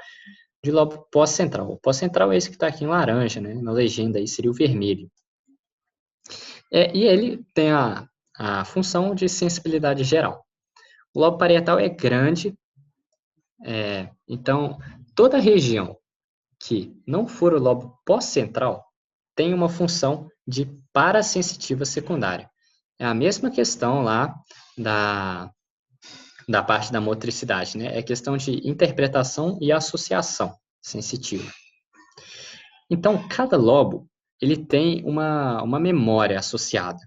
de lobo pós-central. O pós-central é esse que está aqui em laranja, né? Na legenda aí seria o vermelho. E ele tem a função de sensibilidade geral. O lobo parietal é grande, então toda região que não for o lobo pós-central tem uma função de parasensitiva secundária. É a mesma questão lá da parte da motricidade, né? É questão de interpretação e associação sensitiva. Então, cada lobo ele tem uma memória associada.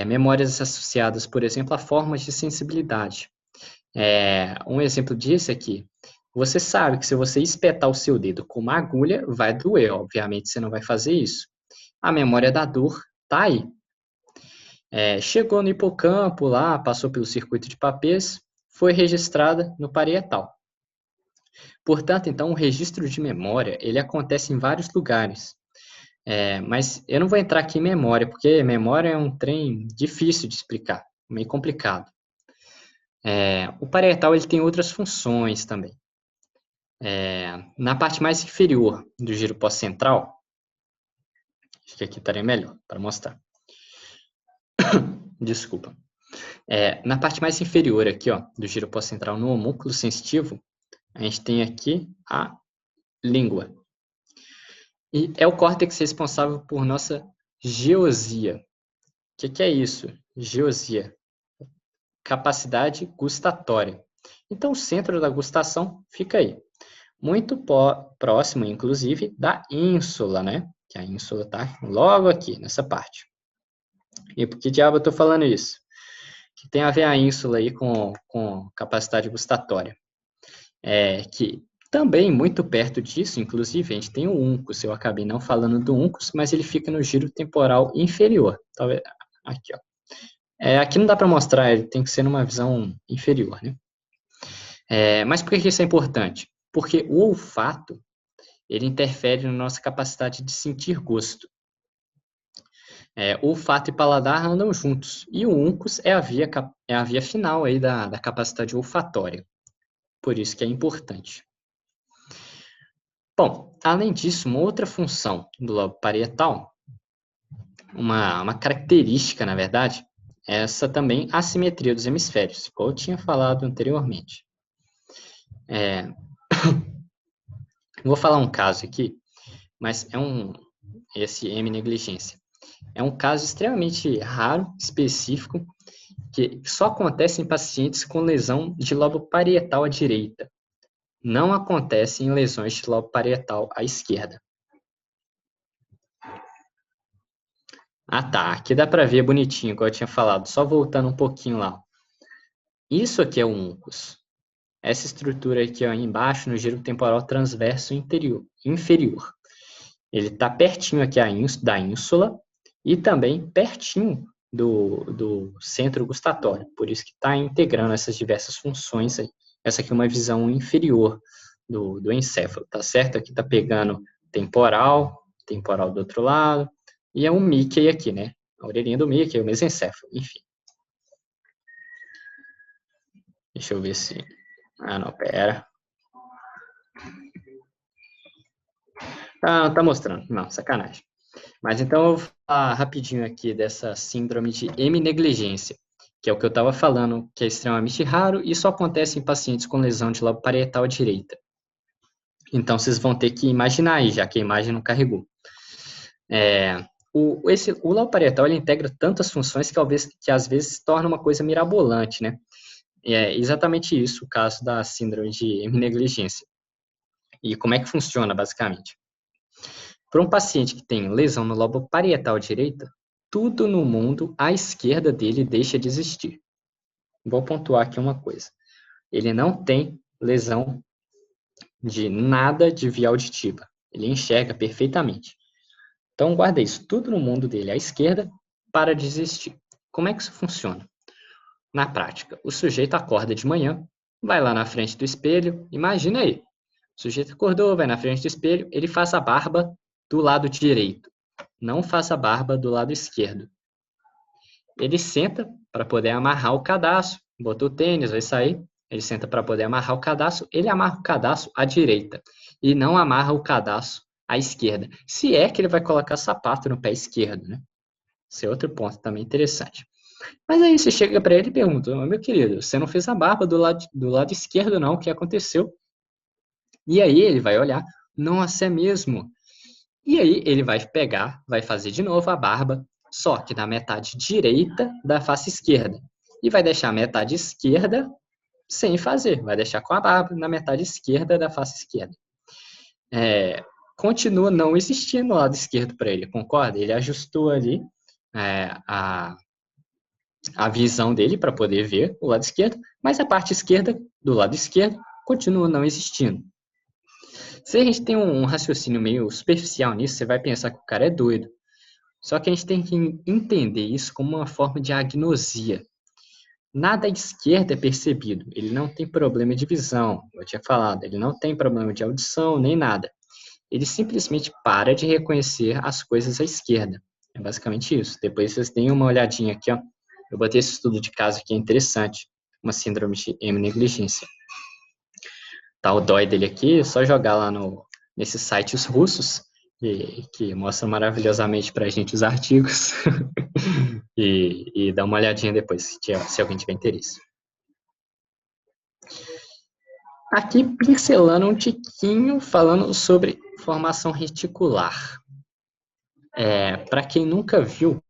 Memórias associadas, por exemplo, a formas de sensibilidade. Um exemplo disso é que você sabe que se você espetar o seu dedo com uma agulha, vai doer. Obviamente, você não vai fazer isso. A memória da dor está aí. Chegou no hipocampo lá, passou pelo circuito de Papez, foi registrada no parietal. Portanto, então, o registro de memória, ele acontece em vários lugares. Mas eu não vou entrar aqui em memória, porque memória é um trem difícil de explicar, meio complicado. O parietal, ele tem outras funções também. Na parte mais inferior do giro pós-central, acho que aqui estaria melhor para mostrar. Desculpa. Na parte mais inferior aqui, ó, do giro pós-central, no homúnculo sensitivo, a gente tem aqui a língua. E é o córtex responsável por nossa geosia. O que é isso? Geosia. Capacidade gustatória. Então, o centro da gustação fica aí. Muito próximo, inclusive, da ínsula, né? Que a ínsula está logo aqui, nessa parte. E por que diabo eu estou falando isso? Que tem a ver a ínsula aí com capacidade gustatória. Que também, muito perto disso, inclusive, a gente tem o uncus. Eu acabei não falando do uncus, mas ele fica no giro temporal inferior. Talvez aqui, ó. Aqui não dá para mostrar, ele tem que ser numa visão inferior, né? Mas por que isso é importante? Porque o olfato, ele interfere na nossa capacidade de sentir gosto. Olfato e paladar andam juntos, e o uncus é a via final aí da capacidade olfatória. Por isso que é importante. Bom, além disso, uma outra função do lobo parietal, uma característica, na verdade, é essa também assimetria dos hemisférios, como eu tinha falado anteriormente. Vou falar um caso aqui, mas esse M negligência. É um caso extremamente raro, específico, que só acontece em pacientes com lesão de lobo parietal à direita. Não acontece em lesões de lobo parietal à esquerda. Tá. Aqui dá para ver bonitinho, como eu tinha falado. Só voltando um pouquinho lá. Isso aqui é o uncus. Essa estrutura aqui ó, embaixo, no giro temporal transverso inferior. Ele está pertinho aqui da ínsula e também pertinho do centro gustatório. Por isso que está integrando essas diversas funções aí. Essa aqui é uma visão inferior do encéfalo, tá certo? Aqui está pegando temporal do outro lado, e é um Mickey aqui, né? A orelhinha do Mickey, o mesencéfalo, enfim. Deixa eu ver se... não, pera. Não tá mostrando. Não, sacanagem. Mas então eu vou falar rapidinho aqui dessa síndrome de hemínegligência, que é o que eu estava falando, que é extremamente raro e só acontece em pacientes com lesão de lobo parietal direita. Então vocês vão ter que imaginar aí, já que a imagem não carregou. O lobo parietal ele integra tantas funções que às vezes se torna uma coisa mirabolante, né? E é exatamente isso o caso da síndrome de hemínegligência. E como é que funciona, basicamente? Para um paciente que tem lesão no lobo parietal direita, tudo no mundo à esquerda dele deixa de existir. Vou pontuar aqui uma coisa. Ele não tem lesão de nada de via auditiva. Ele enxerga perfeitamente. Então, guarda isso. Tudo no mundo dele à esquerda para de existir. Como é que isso funciona? Na prática, o sujeito acorda de manhã, vai lá na frente do espelho, imagina aí. O sujeito acordou, vai na frente do espelho, ele faz a barba do lado direito. Não faça a barba do lado esquerdo. Ele senta para poder amarrar o cadarço, botou o tênis, vai sair. Ele senta para poder amarrar o cadarço, ele amarra o cadarço à direita e não amarra o cadarço à esquerda. Se é que ele vai colocar sapato no pé esquerdo, né? Esse é outro ponto também interessante. Mas aí você chega para ele e pergunta: meu querido, você não fez a barba do lado esquerdo, não? O que aconteceu? E aí ele vai olhar: nossa, é mesmo. E aí ele vai pegar, vai fazer de novo a barba, só que na metade direita da face esquerda. E vai deixar a metade esquerda sem fazer, vai deixar com a barba na metade esquerda da face esquerda. Continua não existindo o lado esquerdo para ele, concorda? Ele ajustou ali a visão dele para poder ver o lado esquerdo, mas a parte esquerda do lado esquerdo continua não existindo. Se a gente tem um raciocínio meio superficial nisso, você vai pensar que o cara é doido. Só que a gente tem que entender isso como uma forma de agnosia. Nada à esquerda é percebido. Ele não tem problema de visão, eu tinha falado. Ele não tem problema de audição, nem nada. Ele simplesmente para de reconhecer as coisas à esquerda. É basicamente isso. Depois vocês deem uma olhadinha aqui, ó. Eu botei esse estudo de caso aqui, é interessante. Uma síndrome de hemionegligência. Tá o DOI dele aqui, é só jogar lá nesses sites russos, que mostram maravilhosamente pra gente os artigos. e dá uma olhadinha depois, se alguém tiver interesse. Aqui, pincelando um tiquinho, falando sobre formação reticular. Para quem nunca ouviu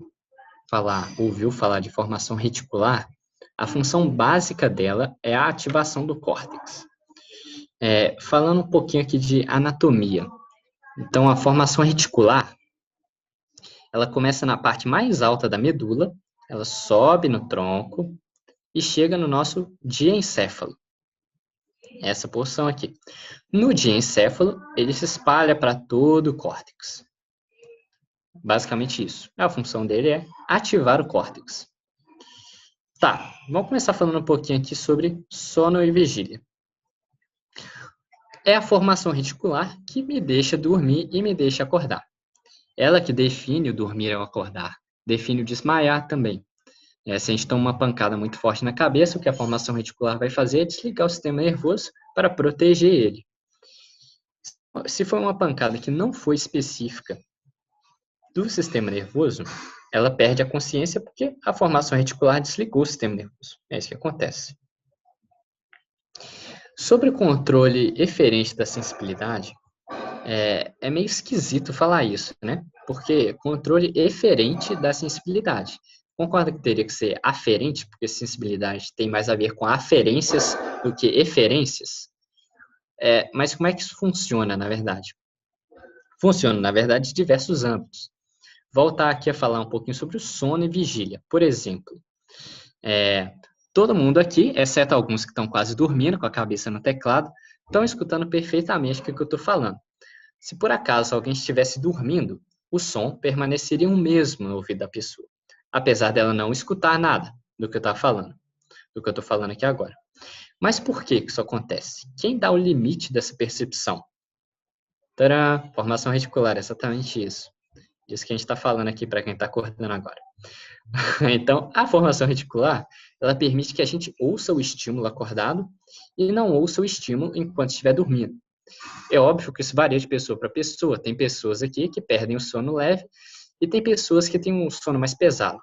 falar de formação reticular, a função básica dela é a ativação do córtex. Falando um pouquinho aqui de anatomia. Então, a formação reticular, ela começa na parte mais alta da medula, ela sobe no tronco e chega no nosso diencéfalo. Essa porção aqui. No diencéfalo, ele se espalha para todo o córtex. Basicamente isso. A função dele é ativar o córtex. Tá, vamos começar falando um pouquinho aqui sobre sono e vigília. É a formação reticular que me deixa dormir e me deixa acordar. Ela que define o dormir ou acordar, define o desmaiar também. Se a gente toma uma pancada muito forte na cabeça, o que a formação reticular vai fazer é desligar o sistema nervoso para proteger ele. Se for uma pancada que não foi específica do sistema nervoso, ela perde a consciência porque a formação reticular desligou o sistema nervoso. É isso que acontece. Sobre o controle eferente da sensibilidade, é meio esquisito falar isso, né? Porque controle eferente da sensibilidade. Concorda que teria que ser aferente, porque sensibilidade tem mais a ver com aferências do que eferências? Mas como é que isso funciona, na verdade? Funciona, na verdade, em diversos âmbitos. Voltar aqui a falar um pouquinho sobre o sono e vigília. Por exemplo, todo mundo aqui, exceto alguns que estão quase dormindo com a cabeça no teclado, estão escutando perfeitamente o que eu estou falando. Se por acaso alguém estivesse dormindo, o som permaneceria o mesmo no ouvido da pessoa, apesar dela não escutar nada do que eu estou falando, aqui agora. Mas por que isso acontece? Quem dá o limite dessa percepção? Tadã, formação reticular, exatamente isso. Isso que a gente está falando aqui para quem está acordando agora. Então, a formação reticular, ela permite que a gente ouça o estímulo acordado e não ouça o estímulo enquanto estiver dormindo. É óbvio que isso varia de pessoa para pessoa. Tem pessoas aqui que perdem o sono leve e tem pessoas que têm um sono mais pesado.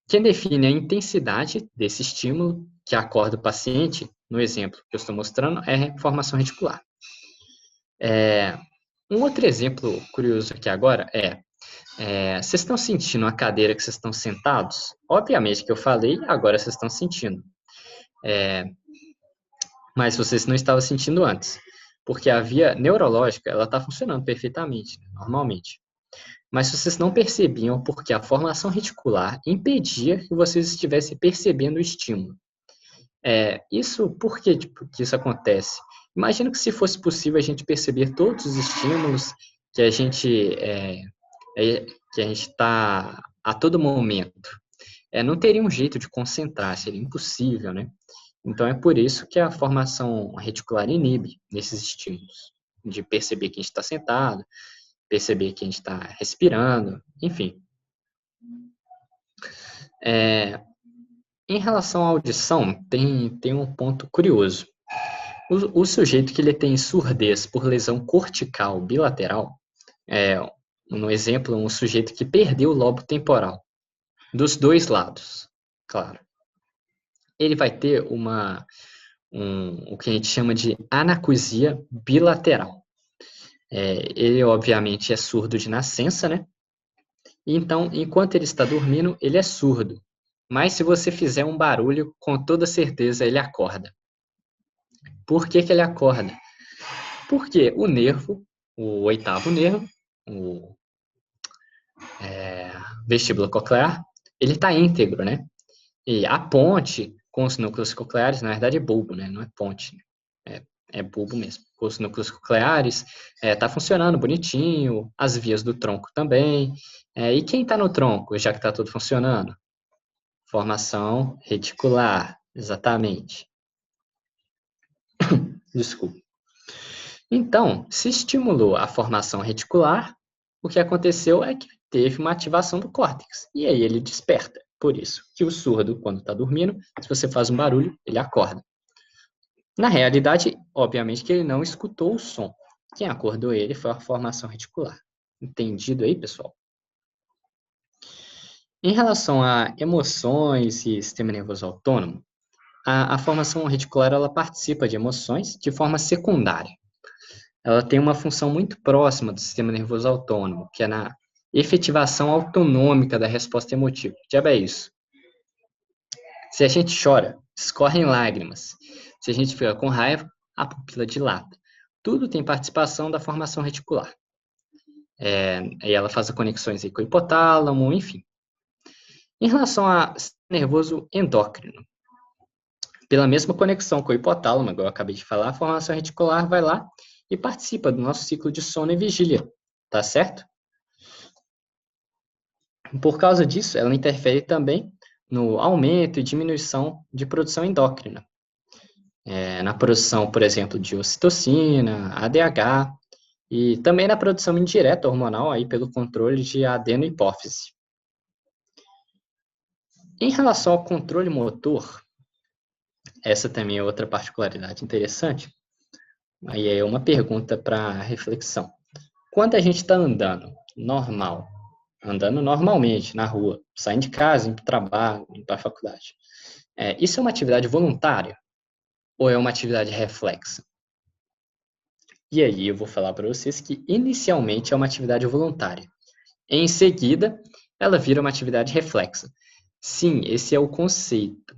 Quem define a intensidade desse estímulo que acorda o paciente, no exemplo que eu estou mostrando, é a formação reticular. Um outro exemplo curioso aqui agora vocês estão sentindo a cadeira que vocês estão sentados? Obviamente que eu falei, agora vocês estão sentindo. Mas vocês não estavam sentindo antes. Porque a via neurológica, ela está funcionando perfeitamente, normalmente. Mas vocês não percebiam porque a formação reticular impedia que vocês estivessem percebendo o estímulo. Isso, por que isso acontece? Imagina que se fosse possível a gente perceber todos os estímulos que a gente está a todo momento. Não teria um jeito de concentrar, seria impossível, né? Então, é por isso que a formação reticular inibe nesses estímulos, de perceber que a gente está sentado, perceber que a gente está respirando, enfim. Em relação à audição, tem um ponto curioso. O sujeito que ele tem surdez por lesão cortical bilateral, no exemplo, um sujeito que perdeu o lobo temporal, dos dois lados, claro. Ele vai ter o que a gente chama de anacusia bilateral. Ele, obviamente, é surdo de nascença, né? Então, enquanto ele está dormindo, ele é surdo. Mas se você fizer um barulho, com toda certeza ele acorda. Por que ele acorda? Porque o nervo, o oitavo nervo, o vestíbulo coclear, ele está íntegro, né? E a ponte com os núcleos cocleares, na verdade é bulbo, né? Não é ponte, é bulbo mesmo. Com os núcleos cocleares, tá funcionando bonitinho, as vias do tronco também. E quem está no tronco, já que está tudo funcionando? Formação reticular, exatamente. Desculpa. Então, se estimulou a formação reticular, o que aconteceu é que teve uma ativação do córtex. E aí ele desperta. Por isso que o surdo, quando está dormindo, se você faz um barulho, ele acorda. Na realidade, obviamente que ele não escutou o som. Quem acordou ele foi a formação reticular. Entendido aí, pessoal? Em relação a emoções e sistema nervoso autônomo, a formação reticular ela participa de emoções de forma secundária. Ela tem uma função muito próxima do sistema nervoso autônomo, que é na efetivação autonômica da resposta emotiva. Que diabo é isso? Se a gente chora, escorrem lágrimas. Se a gente fica com raiva, a pupila dilata. Tudo tem participação da formação reticular. E ela faz as conexões aí com o hipotálamo, enfim. Em relação ao nervoso endócrino, pela mesma conexão com o hipotálamo, igual eu acabei de falar, a formação reticular vai lá e participa do nosso ciclo de sono e vigília, tá certo? Por causa disso, ela interfere também no aumento e diminuição de produção endócrina. Na produção, por exemplo, de ocitocina, ADH, e também na produção indireta hormonal aí pelo controle de adenohipófise. Em relação ao controle motor, essa também é outra particularidade interessante. Aí é uma pergunta para reflexão. Quando a gente está andando normalmente na rua, saindo de casa, indo para o trabalho, indo para a faculdade, isso é uma atividade voluntária ou é uma atividade reflexa? E aí eu vou falar para vocês que inicialmente é uma atividade voluntária. Em seguida, ela vira uma atividade reflexa. Sim, esse é o conceito.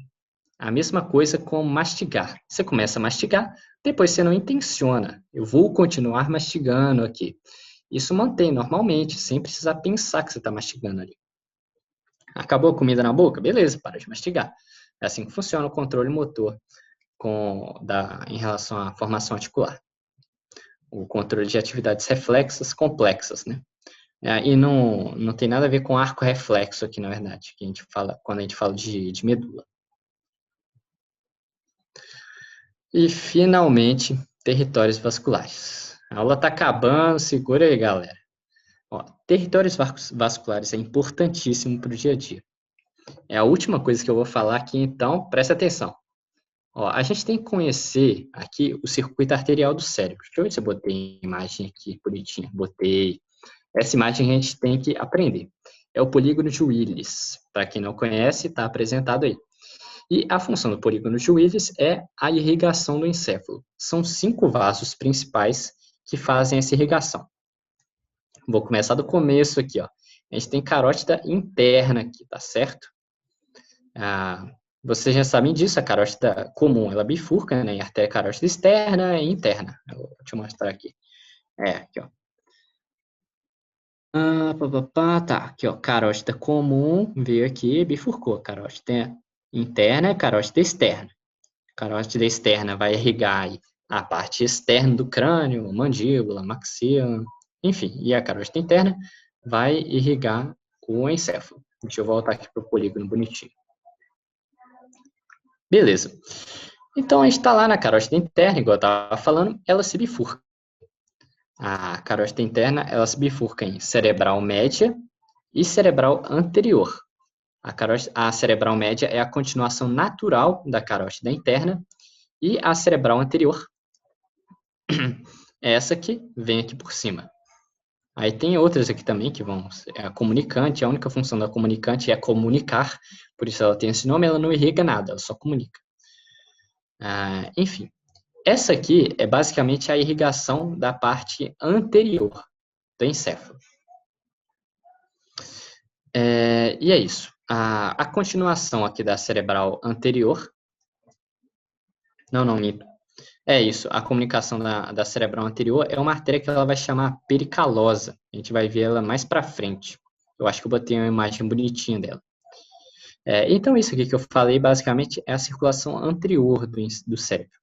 A mesma coisa com mastigar. Você começa a mastigar, depois você não intenciona. Eu vou continuar mastigando aqui. Isso mantém normalmente, sem precisar pensar que você está mastigando ali. Acabou a comida na boca? Beleza, para de mastigar. É assim que funciona o controle motor em relação à formação articular. O controle de atividades reflexas complexas, né? E não tem nada a ver com arco reflexo aqui, na verdade, que a gente fala quando a gente fala de medula. E, finalmente, territórios vasculares. A aula está acabando, segura aí, galera. Territórios vasculares é importantíssimo para o dia a dia. É a última coisa que eu vou falar aqui, então, presta atenção. Ó, a gente tem que conhecer aqui o circuito arterial do cérebro. Deixa eu ver se eu botei a imagem aqui bonitinha. Botei. Essa imagem a gente tem que aprender. É o polígono de Willis. Para quem não conhece, está apresentado aí. E a função do polígono de Willis é a irrigação do encéfalo. São 5 vasos principais que fazem essa irrigação. Vou começar do começo aqui, ó. A gente tem carótida interna aqui, tá certo? Vocês já sabem disso, a carótida comum, ela bifurca, né, em artéria carótida externa e interna. Vou te mostrar aqui. Aqui, ó. Tá, aqui, ó, carótida comum, veio aqui, bifurcou. Carótida interna e carótida externa. Carótida externa vai irrigar aí a parte externa do crânio, mandíbula, maxila, enfim. E a carótida interna vai irrigar o encéfalo. Deixa eu voltar aqui para o polígono bonitinho. Beleza. Então, a gente está lá na carótida interna, igual eu estava falando, ela se bifurca. A carótida interna, ela se bifurca em cerebral média e cerebral anterior. A cerebral média é a continuação natural da carótida interna e a cerebral anterior é essa que vem aqui por cima. Aí tem outras aqui também que vão... A comunicante, a única função da comunicante é comunicar, por isso ela tem esse nome, ela não irriga nada, ela só comunica. Enfim, essa aqui é basicamente a irrigação da parte anterior do encéfalo. E é isso. A continuação aqui da cerebral anterior... Não, minto. É isso, a comunicação da cerebral anterior é uma artéria que ela vai chamar pericalosa. A gente vai ver ela mais para frente. Eu acho que eu botei uma imagem bonitinha dela. Então, isso aqui que eu falei, basicamente, é a circulação anterior do cérebro,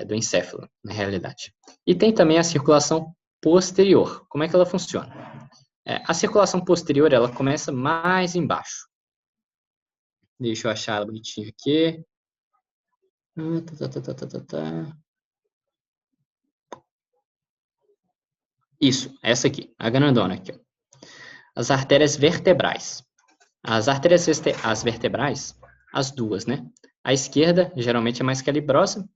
do encéfalo, na realidade. E tem também a circulação posterior. Como é que ela funciona? A circulação posterior, ela começa mais embaixo. Deixa eu achar ela bonitinha aqui. Isso, essa aqui, a grandona aqui. Ó. As artérias vertebrais. As vertebrais, as duas, né? A esquerda, geralmente, é mais calibrosa.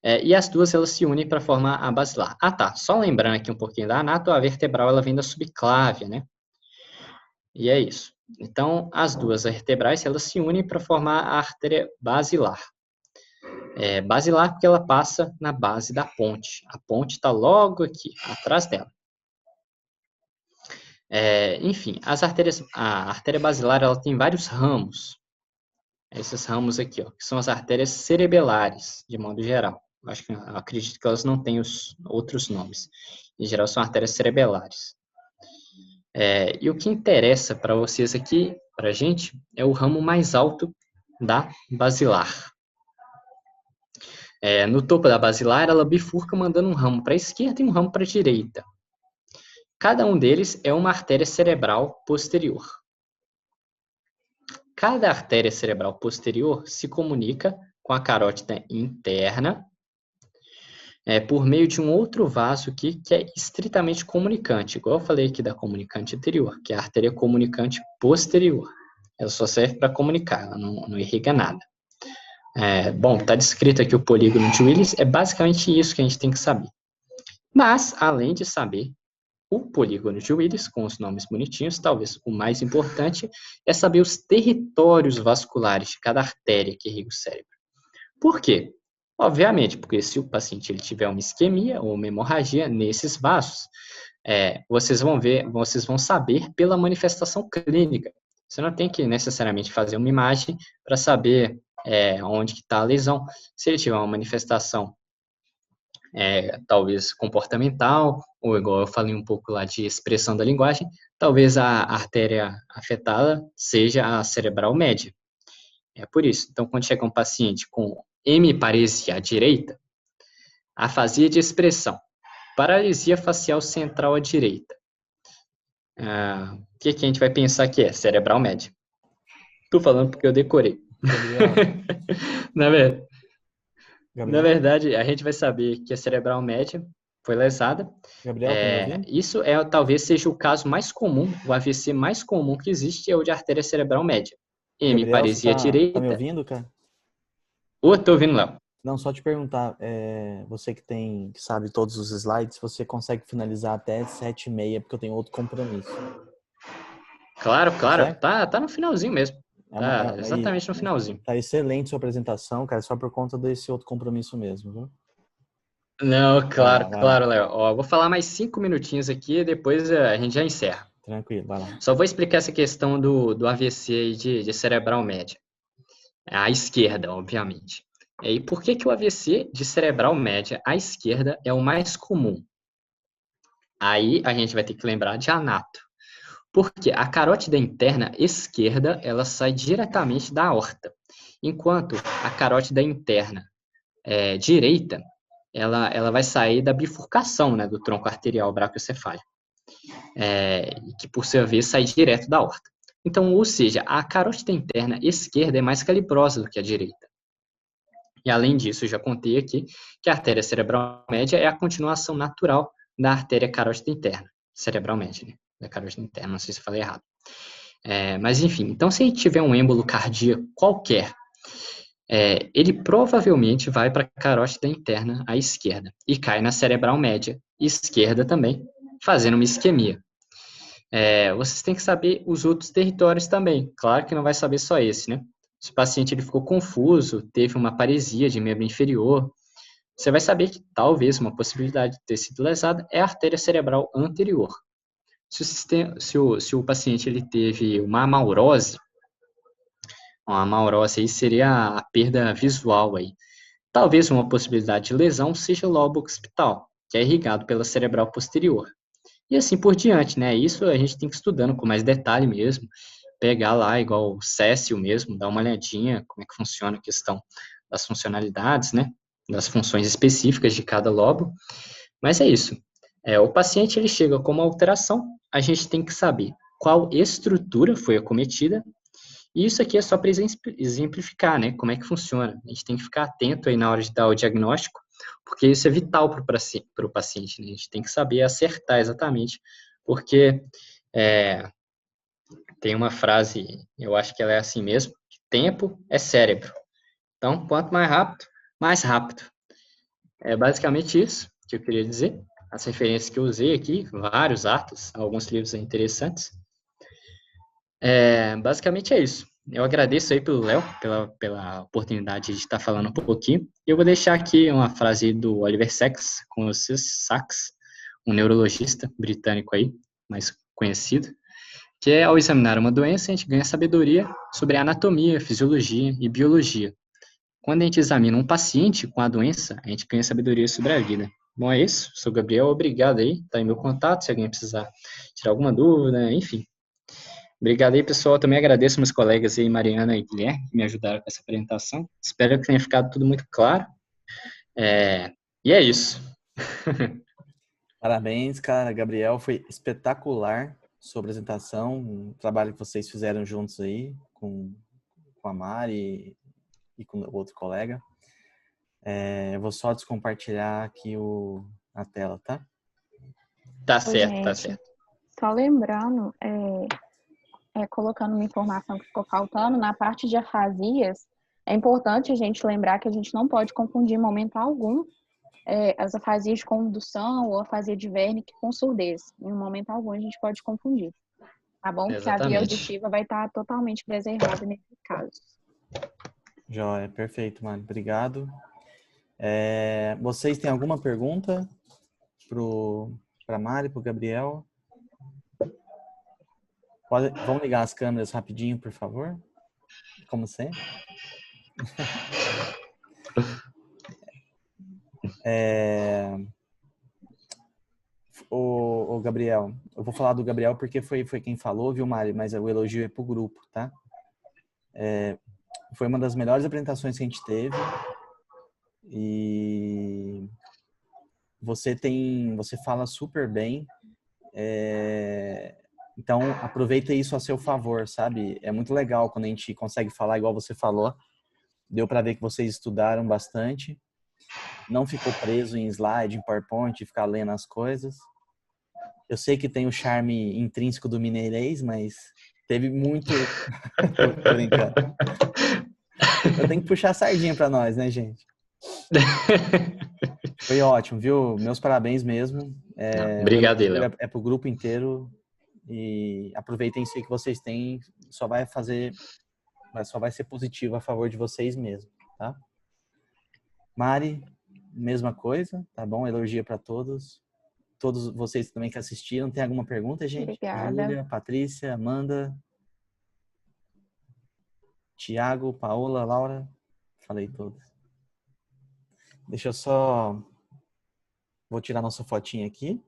E as duas, elas se unem para formar a basilar. Tá. Só lembrando aqui um pouquinho da anato, a vertebral, ela vem da subclávia, né? E é isso. Então, as duas vertebrais, elas se unem para formar a artéria basilar. Basilar porque ela passa na base da ponte. A ponte está logo aqui, atrás dela. Enfim, a artéria basilar ela tem vários ramos. Esses ramos aqui, ó, que são as artérias cerebelares, de modo geral. Eu acredito que elas não têm os outros nomes. Em geral, são artérias cerebelares. E o que interessa para vocês aqui, para a gente, é o ramo mais alto da basilar. No topo da basilar, ela bifurca mandando um ramo para a esquerda e um ramo para a direita. Cada um deles é uma artéria cerebral posterior. Cada artéria cerebral posterior se comunica com a carótida interna por meio de um outro vaso aqui que é estritamente comunicante, igual eu falei aqui da comunicante anterior, que é a artéria comunicante posterior. Ela só serve para comunicar, ela não irriga nada. Bom, está descrito aqui o polígono de Willis, é basicamente isso que a gente tem que saber. Mas, além de saber o polígono de Willis, com os nomes bonitinhos, talvez o mais importante é saber os territórios vasculares de cada artéria que irriga o cérebro. Por quê? Obviamente, porque se o paciente ele tiver uma isquemia ou uma hemorragia nesses vasos, vocês vão saber pela manifestação clínica. Você não tem que necessariamente fazer uma imagem para saber onde está a lesão. Se ele tiver uma manifestação talvez comportamental, ou igual eu falei um pouco lá de expressão da linguagem, talvez a artéria afetada seja a cerebral média. É por isso. Então, quando chega um paciente com hemiparesia à direita, afasia de expressão, paralisia facial central à direita, o que a gente vai pensar que é? Cerebral média. Estou falando porque eu decorei. Na verdade, a gente vai saber que a cerebral média foi lesada. Gabriel, tá me ouvindo? Isso talvez seja o caso mais comum, o AVC mais comum que existe é o de artéria cerebral média. Hemiparesia direita. Tá me ouvindo, cara? Ô, tô ouvindo, Léo. Não, só te perguntar, você que sabe todos os slides, você consegue finalizar até 7h30, porque eu tenho outro compromisso. Claro, claro. Consegue? Tá no finalzinho mesmo. É uma, Tá exatamente no finalzinho. tá excelente sua apresentação, cara, só por conta desse outro compromisso mesmo, viu? Não, Vai lá, claro, vai lá. claro, Léo. Ó, vou falar mais 5 minutinhos aqui e depois a gente já encerra. Tranquilo, vai lá. Só vou explicar essa questão do AVC aí de cerebral média. À esquerda, obviamente. E por que que o AVC de cerebral média à esquerda é o mais comum? Aí a gente vai ter que lembrar de anato. Porque a carótida interna esquerda, ela sai diretamente da aorta, enquanto a carótida interna direita, ela vai sair da bifurcação, né, do tronco arterial braquiocefálico, que por sua vez sai direto da aorta. Então, ou seja, a carótida interna esquerda é mais calibrosa do que a direita. E além disso, eu já contei aqui que a artéria cerebral média é a continuação natural da artéria carótida interna, cerebral média, né? Da carótida interna, não sei se eu falei errado. Mas enfim, então se tiver um êmbolo cardíaco qualquer, ele provavelmente vai para a carótida interna à esquerda e cai na cerebral média esquerda também, fazendo uma isquemia. Vocês têm que saber os outros territórios também. Claro que não vai saber só esse, né? Se o paciente ele ficou confuso, teve uma paresia de membro inferior, você vai saber que talvez uma possibilidade de ter sido lesada é a artéria cerebral anterior. Se o paciente ele teve uma amaurose aí seria a perda visual aí. Talvez uma possibilidade de lesão seja o lobo occipital, que é irrigado pela cerebral posterior. E assim por diante, né? Isso a gente tem que ir estudando com mais detalhe mesmo, pegar lá igual o Cécio mesmo, dar uma olhadinha como é que funciona a questão das funcionalidades, né? Das funções específicas de cada lobo. Mas é isso. O paciente ele chega com uma alteração, a gente tem que saber qual estrutura foi acometida. E isso aqui é só para exemplificar, né? Como é que funciona. A gente tem que ficar atento aí na hora de dar o diagnóstico, porque isso é vital para o paciente, né? A gente tem que saber acertar exatamente, porque é, tem uma frase, eu acho que ela é assim mesmo, que tempo é cérebro. Então, quanto mais rápido, mais rápido. É basicamente isso que eu queria dizer. As referências que eu usei aqui, vários atos, alguns livros interessantes. Basicamente é isso. Eu agradeço aí pelo Léo, pela oportunidade de estar falando um pouquinho. Eu vou deixar aqui uma frase do Oliver Sacks, com o Sacks, um neurologista britânico aí, mais conhecido, que é ao examinar uma doença, a gente ganha sabedoria sobre anatomia, fisiologia e biologia. Quando a gente examina um paciente com a doença, a gente ganha sabedoria sobre a vida. Bom, é isso. Sou Gabriel, obrigado aí. Tá aí meu contato, se alguém precisar tirar alguma dúvida, enfim. Obrigado aí, pessoal. Também agradeço meus colegas aí, Mariana e Guilherme, que me ajudaram com essa apresentação. Espero que tenha ficado tudo muito claro. E é isso. Parabéns, cara. Gabriel, foi espetacular sua apresentação, um trabalho que vocês fizeram juntos aí, com a Mari e com o outro colega. Eu vou só descompartilhar aqui a tela, tá? Tá Ô, certo, tá gente, certo. só lembrando, colocando uma informação que ficou faltando, na parte de afasias, é importante a gente lembrar que a gente não pode confundir em momento algum as afasias de condução ou afasia de Wernicke com surdez. Em momento algum a gente pode confundir, tá bom? Porque a via Exatamente. auditiva vai estar totalmente preservada nesses casos. Joia, perfeito, Mari. Obrigado. Vocês têm alguma pergunta para Mari, para o Gabriel? Vamos ligar as câmeras rapidinho, por favor? Como sempre. O Gabriel, eu vou falar do Gabriel porque foi quem falou, viu, Mari? Mas o elogio é pro grupo, tá? Foi uma das melhores apresentações que a gente teve. E você fala super bem. Então, aproveita isso a seu favor, sabe? É muito legal quando a gente consegue falar igual você falou. Deu para ver que vocês estudaram bastante. Não ficou preso em slide, em PowerPoint, ficar lendo as coisas. Eu sei que tem o charme intrínseco do mineirês, mas teve muito... tô brincando. Eu tenho que puxar a sardinha para nós, né, gente? Foi ótimo, viu? Meus parabéns mesmo. Não, O obrigado aí, elogio Léo. é pro grupo inteiro e aproveitem isso aí que vocês têm. Só vai ser positivo a favor de vocês mesmo, tá? Mari, mesma coisa, tá bom? Elogio para todos. Todos vocês também que assistiram. Tem alguma pergunta, gente? Obrigada. Júlia, Patrícia, Amanda, Tiago, Paola, Laura. Falei todos. Deixa eu só... Vou tirar nossa fotinha aqui.